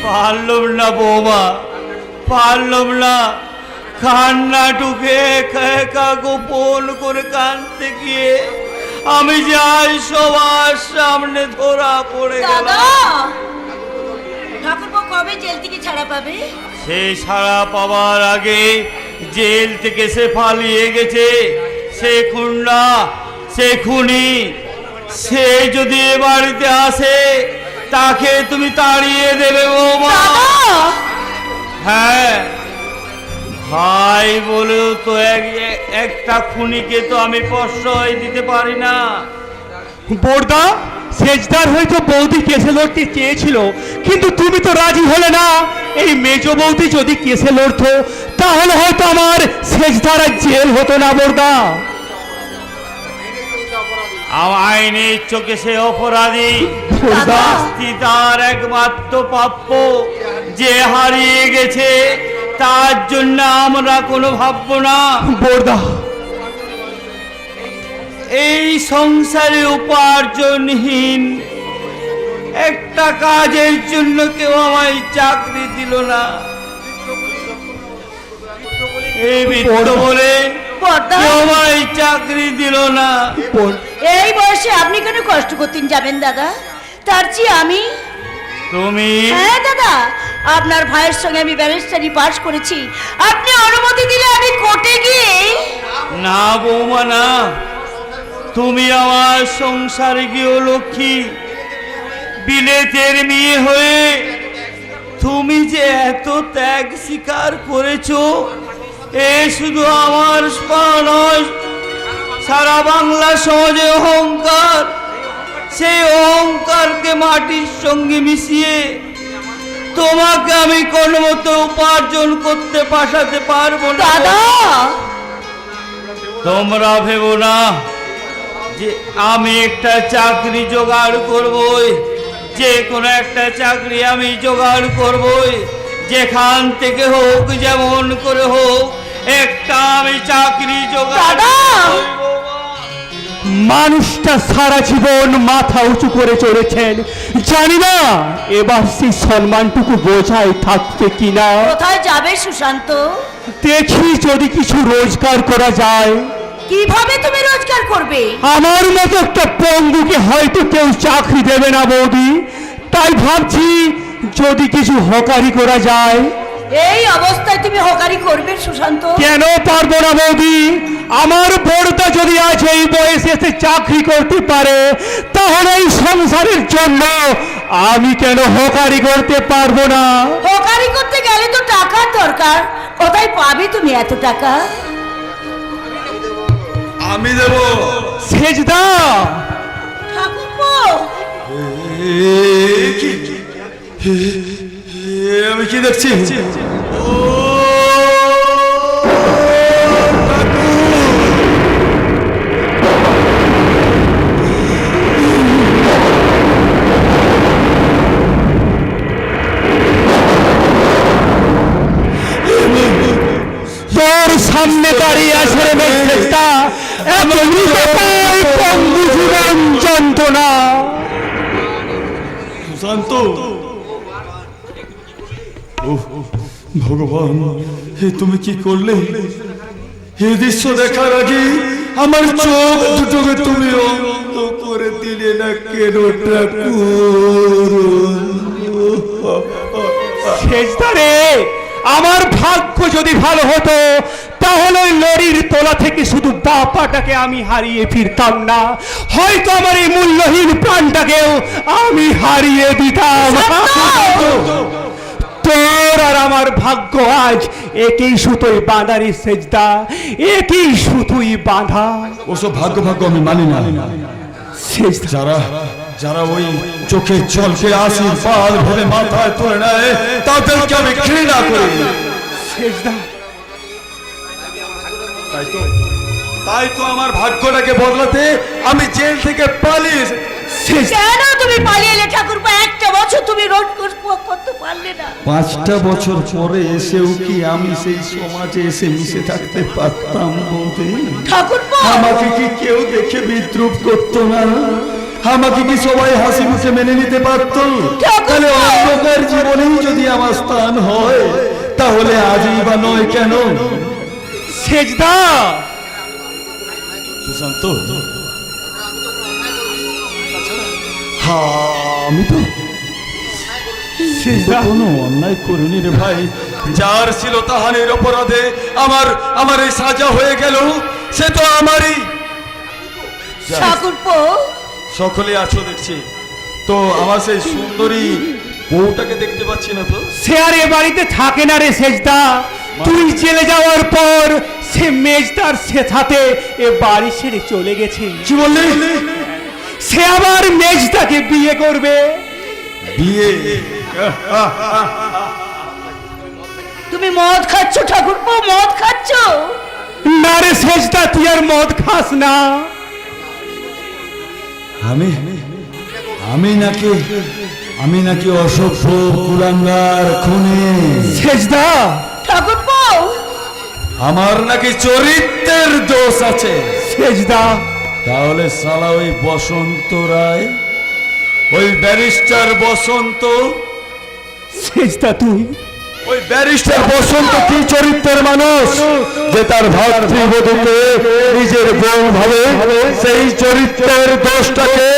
পারলাম না বৌমা, পারলাম না। কান্নাটুকে একা একা গোপন করে কাঁদতে গিয়ে আমি যাই সবার সামনে ধরা পড়ে দাদা, গেলাম। ঠাকুরপো কবে জেল থেকে ছাড়া পাবে? সে ছাড়া পাওয়ার আগে জেল থেকে সে পালিয়ে গেছে। সে খুন্ডা, সে খুনি। সে যদি এ বাড়িতে আসে তাকে তুমি তাড়িয়ে দেবে বৌমা। হ্যাঁ, ভাই বলেও তো একটা খুনিকে তো আমি প্রশ্রয় দিতে পারি না। বর্দা, সেজদার হয়তো বৌদি কেসে লড়তে চেয়েছিল, কিন্তু তুমি তো রাজি হলে না। এই মেজ বৌদি যদি কেসে লড়তো তাহলে হয়তো আমার সেজদার আর জেল হতো না বর্দা। আইনের চোখে সে অপরাধী। বর্দা, শাস্তি তার একমাত্র প্রাপ্য। যে হারিয়ে গেছে তার জন্য আমরা কোনো ভাববো না। বর্দা, এই সংসারে উপার্জনহীন একটা কাজের জন্য কেউ আমায় চাকরি দিল না। এই বৃদ্ধ বলে বর্দা, কেউ আমায় চাকরি দিল না। এই বয়সে আপনি কেন কষ্ট করতেন যাবেন দাদা? তার চেয়ে আমি। তুমি হ্যাঁ দাদা, আপনার ভাইয়ের সঙ্গে আমি ব্যারিস্টারি পাশ করেছি। আপনি অনুমতি দিলে আমি কোর্টে গিয়ে। না বৌমা না, তুমি আমার সংসারে গিয়ে লক্ষ্মী। বিলেতের মেয়ে হয়ে তুমি যে এত ত্যাগ স্বীকার করেছো, এ শুধু আমার নয়, সারা বাংলা সমাজে অহংকার। সেই অহংকারকে মাটির সঙ্গে মিশিয়ে তোমাকে আমি কোনো মতো উপার্জন করতে পাঠাতে পারবো না। দাদা, তোমরা ভেবো না যে আমি একটা চাকরি জোগাড় করবই। যে কোনো একটা চাকরি আমি জোগাড় করবই, যেখান থেকে হোক যেমন করে হোক একটা আমি চাকরি জোগাড় দাদা! করবো। মানুষটা সারা জীবন মাথা উঁচু করে চলেছেন, জানি না এবার সেই সম্মানটুকু বোঝাই থাকবে কিনা। কোথায় যাবে সুশান্ত? দেখি যদি কিছু রোজগার করা যায়। কিভাবে তুমি রোজগার করবে? আমার মতো একটা পঙ্গুকে হয়তো কেউ চাকরি দেবে না বৌদি, তাই ভাবছি যদি কিছু হকারি করা যায়। এই অবস্থায় তুমি হকারি করবে সুশান্ত? কেন পারবো না বৌদি? আমার বড়টা যদি আজ এই বয়সে এসে চাকরি করতে পারে, তাহলে এই সংসারের জন্য আমি কেন হকারি করতে পারবো না? হকারি করতে গেলে তো টাকার দরকার, কোথায় পাবে তুমি এত টাকা? আমি দেব। সেজদা, ঠাকুরপো, আমি কি দেখছি? তোর সামনে দাঁড়িয়ে আছে রে মেঘটা, এত নিরুপায় পঙ্গু জীবন যন্ত্রণা। সুশান্ত, ভগবান, হে তুমি কি করলে? এই দৃশ্য দেখার আগে আমার চোখ দুটোকে তুমি অন্ধ করে দিলে না কেন ঠাকুর? সেজদা রে, আমার ভাগ্য যদি ভালো হতো তাহলে ওই লরির তোলা থেকে শুধু বাপাটাকে আমি হারিয়ে ফিরতাম না, হয়তো আমার এই মূল্যহীন প্রাণটাকেও আমি হারিয়ে দিতাম। তোর আর আমার ভাগ্য আজ একই সুতোই বাঁধা রে সেজদা, একই সুতোই বাঁধা। ওসব ভাগ্য ভাগ্য আমি মানি না। সেজদা, যারা যারা ওই চোখের জলকে আশীর্বাদ ভেবে মাথায় তুলে নেয় তাদেরকে আমি ঘৃণা করি। সেজদা, তাই তো আমার ভাগ্যটাকে বদলাতে আমি জেল থেকে পালিয়ে সেজদা। কেন তুমি পালিয়ে এলে ঠাকুরপো? একটা বছর তুমি রোড করতে পারলে না। 5টা বছর পরে এসেও কি আমি সেই সমাজে এসে মিশে থাকতে পারতাম বলতে? ঠাকুরপো, আমাকে কি কেউ দেখে বিদ্রুপ করতো না? আমাকে কি সবাই হাসি মুখে মেনে নিতে পারতো? তাহলে অন্ধকার জীবনেই যদি আমার স্থান হয়, তাহলে আজই বা নয় কেন? সেজদা, সুশান্ত, আমি তো সেজদা, কোনো অন্যায় করিনি রে ভাই। যার ছিল তাহানির অপরাধে আমার এই সাজা হয়ে গেল, সে তো আমারই। ঠাকুরপো, সকলে আছো দেখছি, তো আমার সেই সুন্দরী বউটাকে দেখতে পাচ্ছি না তো? সে আর এ বাড়িতে থাকে না রে সেজদা। তুই চলে যাওয়ার পর সে মেজদার সাথে এ বাড়ি ছেড়ে চলে গেছে। কি বললি? সে আবার মেজদাকে বিয়ে করবে। বিয়ে? তুমি মদ খাচ্ছ ঠাকুরপো, মদ খাচ্ছ? না রে সেজদা, তুই আর মদ খাস না। আমি নাকি অসভ্য কুলাঙ্গার খুনি? সেজদা, ঠাকুরপো, আমার নাকি চরিত্রের দোষ আছে? সেজদা, তাহলে সালা ওই বসন্ত রায়, ওই ব্যারিস্টার বসন্ত, সেজদা তুই ওই ব্যারিস্টার বসন্ত কি চরিত্রের মানুষ যে তার ভাতৃবধূকে নিজের বউ ভাবে? সেই চরিত্রের দোষটাকে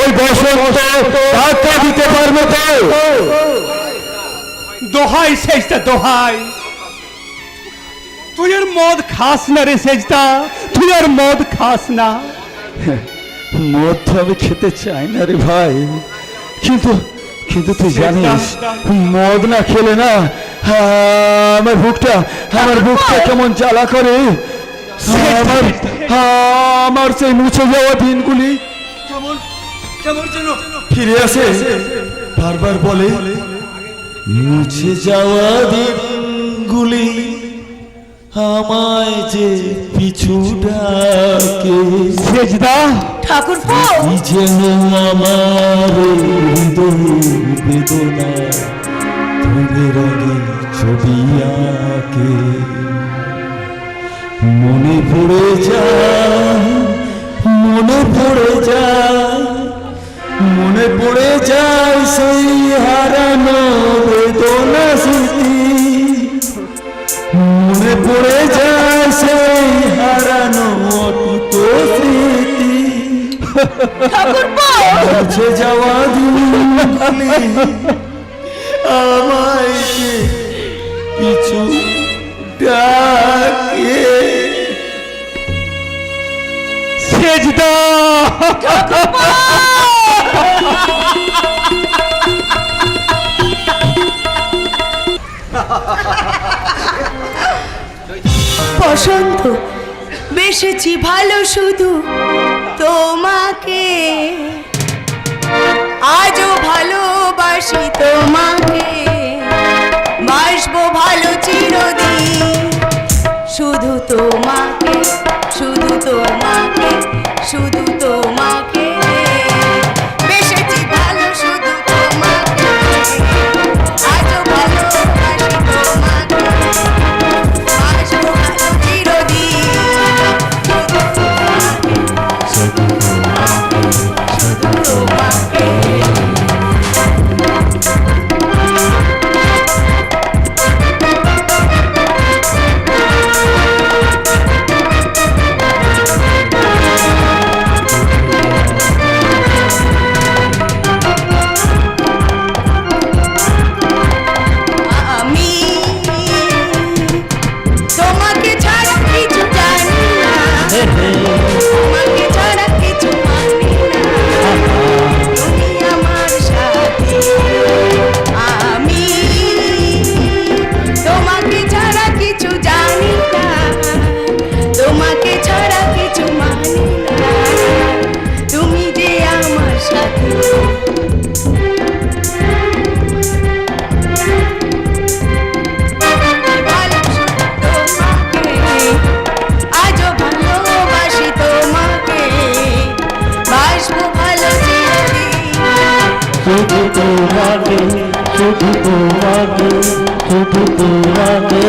ওই বসন্ত তাকে দিতে পারবে তো? দোহাই সেজদা, দোহাই, তুই আর মদ খাস না রে সেজদা, তুই আর মদ খাস না। মদ তো আমি খেতে চাই না রে ভাই, কিন্তু তুই জানিস মদ না খেলে না আমার বুকটা কেমন জ্বালা করে। আমার সেই মুছে যাওয়া দিনগুলি কেমন যেন ফিরে আসে, বারবার বলে মুছে যাওয়া দিনগুলি আমায় যে পিছু ডাকে। সেজদা, ঠাকুরপো কি যেন আমার হৃদয়ের বেদনা ধরে রঙে ছবি আঁকে মনে পড়ে যায় মনে পড়ে যায় মনে পড়ে যায় সেই হারানো বেদনা স্মৃতি মনে পড়ে যায় সেই হারানো অটুট স্মৃতি ঠাকুরপো কাছে যাওয়া দিনগুলি আমায় যে কিছু ডাকে সেজদা বসন্ত বেসেছি ভালো শুধু তোমাকে আজও ভালোবাসি তোমাকে বাসবো ভালো চিরদিন শুধু তোমাকে শুধু তোমাকে শুধু তোমাকে বেসেছি ভালো শুধু তোমাকে আজও ভালোবাসি তোমাকে বাসবো ভালো চিরদিন শুধু তোমাকে আমি তোমাকে ছাড়া কিছু জানি না তোমাকে ছাড়া কিছু মানি না তুমি আমার সাথী আমি তোমাকে ছাড়া কিছু জানি না তোমাকে ছাড়া কিছু মানি না তুমি যে আমার সাথী আজও ভালোবাসি তোমাকে বাসবো ভালো চিরদিন শুধু তোমাকে শুধু তোমাকে শুধু তোমাকে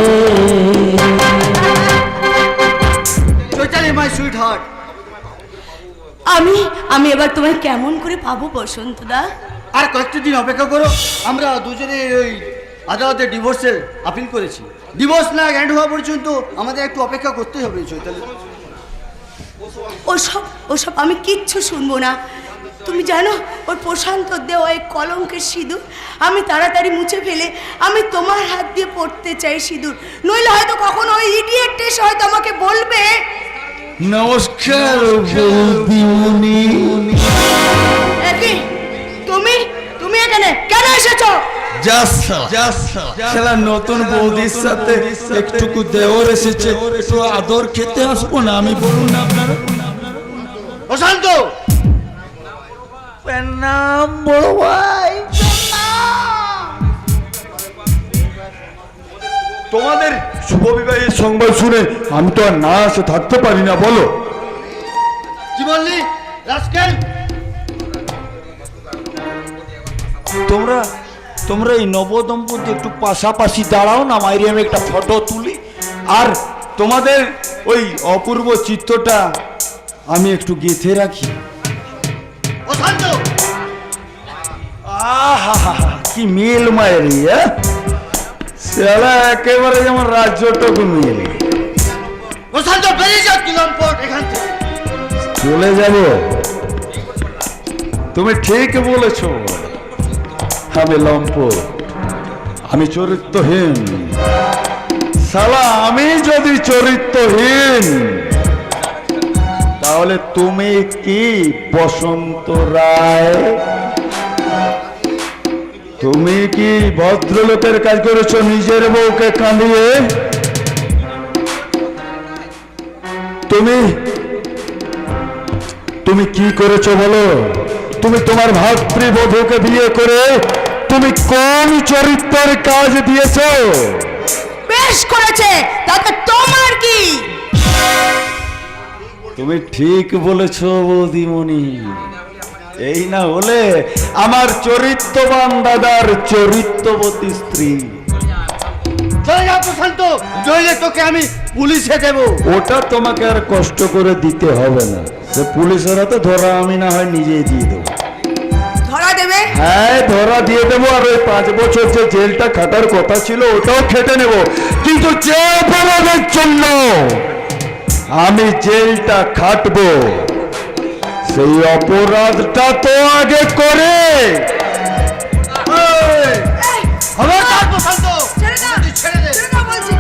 চৈতালি মাই সুইট হার্ট আমি এবার তোমায় কেমন করে পাবো বসন্তদা আর কয়েকটা দিন অপেক্ষা করো আমরা দুজনে ওই আদালতে ডিভোর্সের আপিল করেছি ডিভোর্স না গ্র্যান্ড হওয়া পর্যন্ত আমাদের একটু অপেক্ষা করতেই হবে চৈতালি ওসব আমি কিচ্ছু শুনবো না তুমি জানো ওই প্রশান্ত দেওয়া এই কলঙ্কের সিঁদুর আমি তাড়াতাড়ি মুছে ফেলে আমি তোমার হাত দিয়ে পড়তে চাই সিঁদুর নইলে হয়তো কখনো ওই ইডিয়েট এসে হয়তো আমাকে বলবে নমস্কার বৌদিমণি একই তুমি এখানে কেন এসেছো খেলা নতুন বৌদির সাথে একটুকু দেওয়ার এসেছে একটু আদর খেতে আসবো না আমি বলুন না আপনারা প্রশান্ত প্রণাম বড় ভাই তোমাদের শুভ বিবাহের সংবাদ শুনে আমি তো আর না আসে থাকতে পারি না বলো কি বললি রাস্কেল তোমরা এই নবদম্পতি একটু পাশাপাশি দাঁড়াও না মাইরে আমি একটা ফটো তুলি আর তোমাদের ওই অপূর্ব চিত্রটা আমি একটু গেঁথে রাখি প্রশান্ত আহা কি মিল মায়েরি সেলা একেবারে যেমন রাজ্যটুকু মিল প্রশান্ত বেরিয়ে যাও কিলম্পট এখান থেকে চলে যাব তুমি ঠিক বলেছো আমি লম্পট আমি চরিত্রহীন শালা আমি যদি চরিত্রহীন তাহলে তুমি কি বসন্ত রায় তুমি কি ভদ্রলোকের কাজ করেছো নিজের বউকে কাঁদিয়ে তুমি কি করেছো বলো তুমি তোমার ভাতৃবধূকে বিয়ে করে তুমি কোন চরিত্রের কাজ দিয়েছো বেশ করেছে তাতে তোমার কি তুমি ঠিক বলেছ বৌদিমণি, এই না হলে আমার চরিত্রবান দাদার চরিত্রবতী স্ত্রী। চলে যা প্রশান্ত, নইলে তোকে আমি পুলিশে দেব। ওটা তোমাকে আর কষ্ট করে দিতে হবে না, সে পুলিশের হাতে ধরা আমি না হয় নিজেই দিয়ে দেবো। ধরা দেবে? হ্যাঁ, ধরা দিয়ে দেবো, আর ওই 5 বছর যে জেলটা খাটার কথা ছিল ওটাও খেটে নেব, কিন্তু যে অপরাধের জন্য আমি জেলটা খাটবো সেই অপরাধটা তো আগে করে খবরদার প্রশান্ত, ছেড়ে দাও, ছেড়ে দে। ছেড়ে দাও বলছি।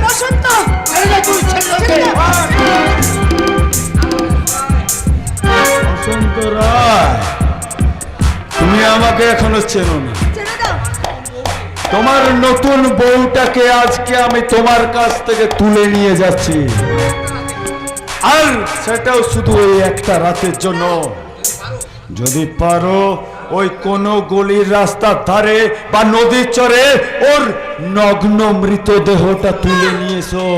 বসন্ত, ছেড়ে দে, তুই ছেড়ে দে ওকে। বসন্ত রায়, তুমি আমাকে এখনো চেনো না। ছেড়ে দাও। তোমার নতুন বউটাকে আজকে আমি তোমার কাছ থেকে তুলে নিয়ে যাচ্ছি, আর সেটাও শুধু ওই একটা রাতের জন্য। যদি পারো ওই কোন গলির রাস্তার ধারে বা নদীর চরে ওর নগ্ন মৃতদেহটা তুলে নিয়ে এসো।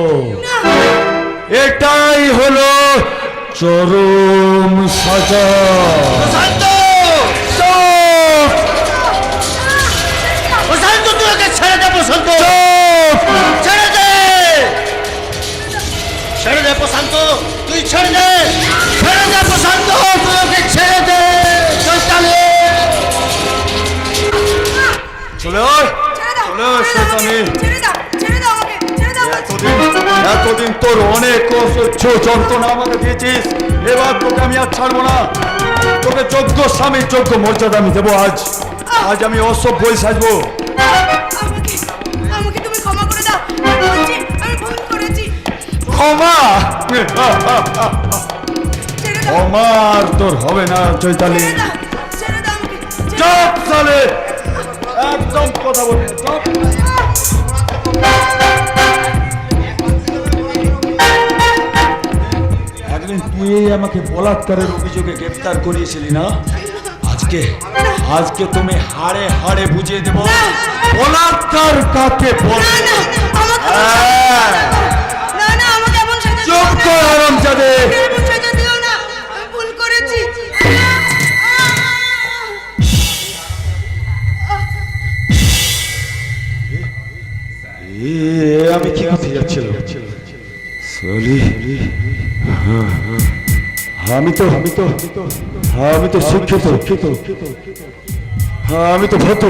এটাই হলো চরম সাজা। প্রশান্ত, প্রশান্ত, তুই ওকে ছেড়ে দে। প্রশান্ত, ছেড়ে দে, ছেড়ে দে প্রশান্ত, তুই ছেড়ে দে, ছেড়ে দে প্রশান্ত, তুই ওকে ছেড়ে দে। চৈতালি, চলে আয়, ছেড়ে দাও, চলে আয় ছেড়ে দাও শয়তানি। আমাকে, ছেড়ে দাও, ছেড়ে দাও আমাকে, ছেড়ে দাও বলছি। এতদিন তোর অনেক অসহ্য যন্ত্রণা আমাকে দিয়েছিস, এবার তোকে আমি আর ছাড়বো না। তোকে যোগ্য স্বামী যোগ্য মর্যাদা আমি দেবো। আজ আমি অসভ্যই সাজবো। আমাকে, আমাকে তুমি ক্ষমা করে দাও। বলছি, আমি ভুল করেছি। ক্ষমা ছেড়ে দাও, ক্ষমা আর তোর হবে না চৈতালি। ছেড়ে দাও, ছেড়ে দাও আমাকে, ছেড়ে দাও। চুপ সালে, একদম কথা বলবি না, চুপ। একদিন তুই আমাকে বলাৎকারের অভিযোগে গ্রেফতার করিয়েছিলি না? আজকে আজকে তুমি হাড়ে হাড়ে বুঝিয়ে দেবো বলাৎকার কাকে বলে। না, না, আমাকে হ্যাঁ। না, না, আমাকে এমন সাজা দিও চুপ না। কর হারামজাদে। আমাকে এমন সাজা দিও না। আমি ভুল করেছি। আমি কি করতে যাচ্ছিলাম? সলি, আমি তো শিক্ষিত, আমি তো ভদ্র,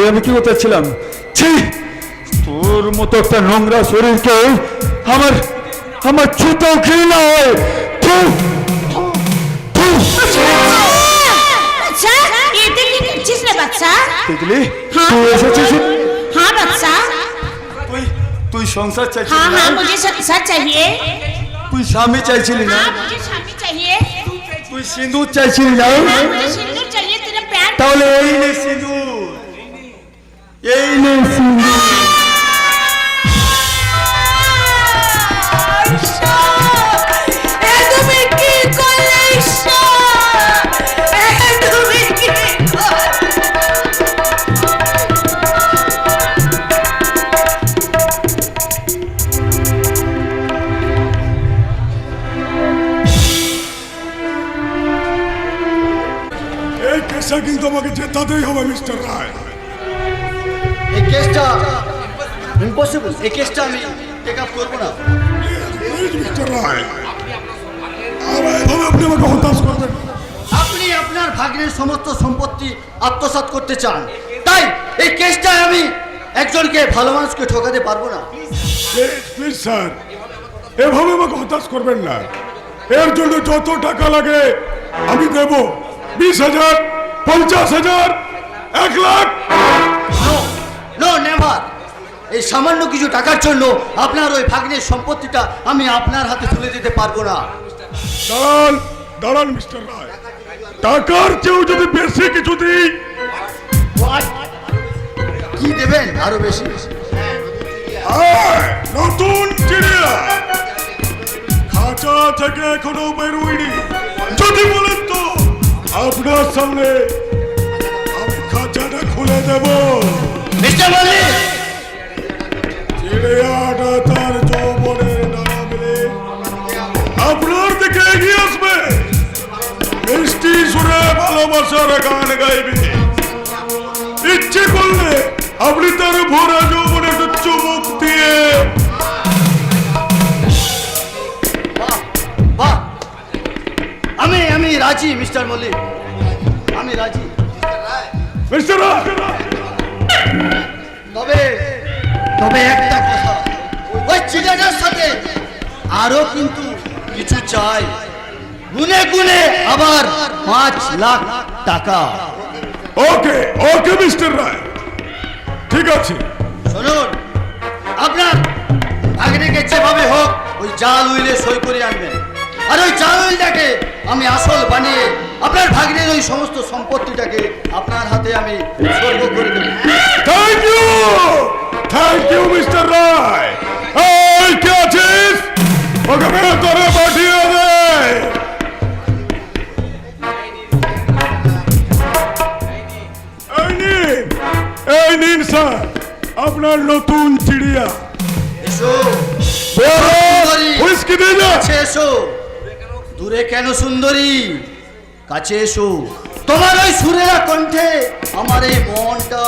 আমি কি করতে যাচ্ছিলাম? ছি, তোর মতো একটা নোংরা শরীরকে আমার ছুতেও ঘৃণা হয়। থু, থু, থু। अच्छा ये देख क्या करছিস রে বাচ্চা? তিতলি, हाँ তুই এসেছিস? हाँ बच्चा, তুই সংসার চাইছিলি हाँ না? हाँ मुझे संसार चाहिए। তুই স্বামী চাইছিলি না? हाँ मुझे स्वामी चाहिए। তুই সিঁদুর চাইছিলি না? हाँ मुझे सिंदूर चाहिए, तेरा प्यार। তাহলে এই নে সিঁদুর, এই নে সিঁদুর। এ তুমি কি করলে ঈশ্বর? এ তুমি কি করলে? এই কেসটা কিন্তু আমাকে জেতাতেই হবে মিস্টার রায়। এই কেসটা ইম্পসিবল, এই কেসটা আমি টেক আপ করবো না। প্লিজ মিস্টার রায়, এভাবে আপনি আমাকে হতাশ করবেন না। আপনি আপনার ভাগ্নের সমস্ত সম্পত্তি আত্মসাৎ করতে চান, তাই এই কেসটায় আমি একজনকে ভালো মানুষকে ঠকাতে পারবো না। প্লিজ স্যার, এভাবে আমাকে হতাশ করবেন না। এর জন্য যত টাকা লাগে আমি দেব। 20,000, 50,000, 1 লাখ। No no never. এই সামান্য কিছু টাকার জন্য আপনার ওই ভাগ্নের সম্পত্তিটা আমি আপনার হাতে তুলে দিতে পারবো না। দাঁড়ান, দাঁড়ান মিস্টার রায়, টাকার চেয়েও যদি বেশি কিছু দিই। What? কি দেবেন আরো বেশি? নতুন চিড়িয়া খাঁচা থেকে এখনো বেরোয়নি। যদি বলেন তো আপনার সামনে আমি খাঁচাটা খুলে দেব। মিস্টার মল্লিক, চিড়িয়াটা তার ভালোবাসার গান গাইবে। ইচ্ছে করলে আপনি তার ভরা যৌবনে একটু চুমুক দিয়ে বাহ, আমি রাজি মিস্টার মল্লিক, আমি রাজি। মিস্টার রায়, তবে তবে একটা কথা, ওই ছেলেটার সাথে আরো কিন্তু কিছু চাই, গুনে গুনে আবার 5 লাখ টাকা। ওকে ওকে মিস্টার রায়, ঠিক আছে। শুনুন, আপনার ভাগ্নিকে যেভাবে হোক ওই জাল উইলে সই করে আনবেন, আর ওই জাল উইলটাকে আমি আসল বানিয়ে আপনার ভাগ্নের ওই সমস্ত সম্পত্তিটাকে আপনার হাতে আমি স্বর্গ করে দেব। থ্যাংক ইউ মিস্টার রায়। এই কে আছিস, ওকে ভেতরে পাঠিয়ে দে। এই নিন স্যার আপনার নতুন চিড়িয়া। এসো হুইস্কি দিয়ে যা। কাছে এসো, দূরে কেন সুন্দরী, কাছে এসো। তোমার ওই সুরেলা কণ্ঠে আমার এই মনটা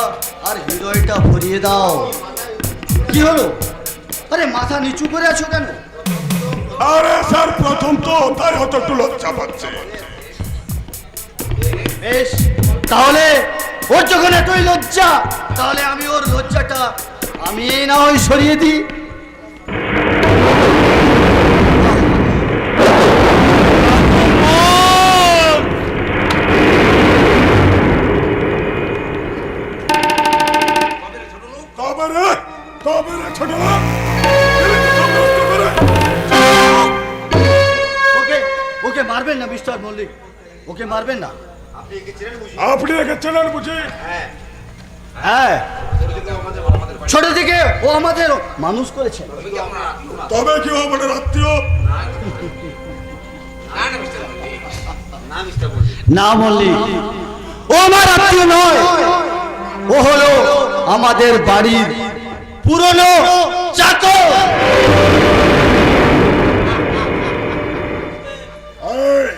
আর হৃদয়টা ভরিয়ে দাও। কি হলো, আরে মাথা নিচু করে আছো কেন? আরে স্যার প্রথম তো তাই হয়তো একটু লজ্জা পাচ্ছে। বেশ, তাহলে ওর যখন এতই লজ্জা, তাহলে আমি ওর লজ্জাটা আমি না হয় সরিয়ে দিই। তবে রে ছোট লোক, ওকে ওকে মারবেন না মিস্টার মল্লিক, ওকে মারবেন না। আপনি একে চেনেন বুঝি? হ্যাঁ, ছোট থেকে ও আমাদের মানুষ করেছে। তবে কি ও আমাদের আত্মীয়? না মল্লিক, ও আমার আত্মীয় নয়, ও হলো আমাদের বাড়ির পুরনো চাকর। এই,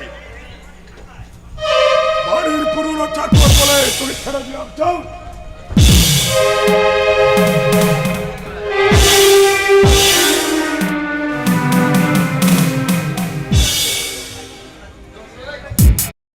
বাড়ির পুরনো চাকর বলে তুমি ছেড়ে দিয়ে যাও।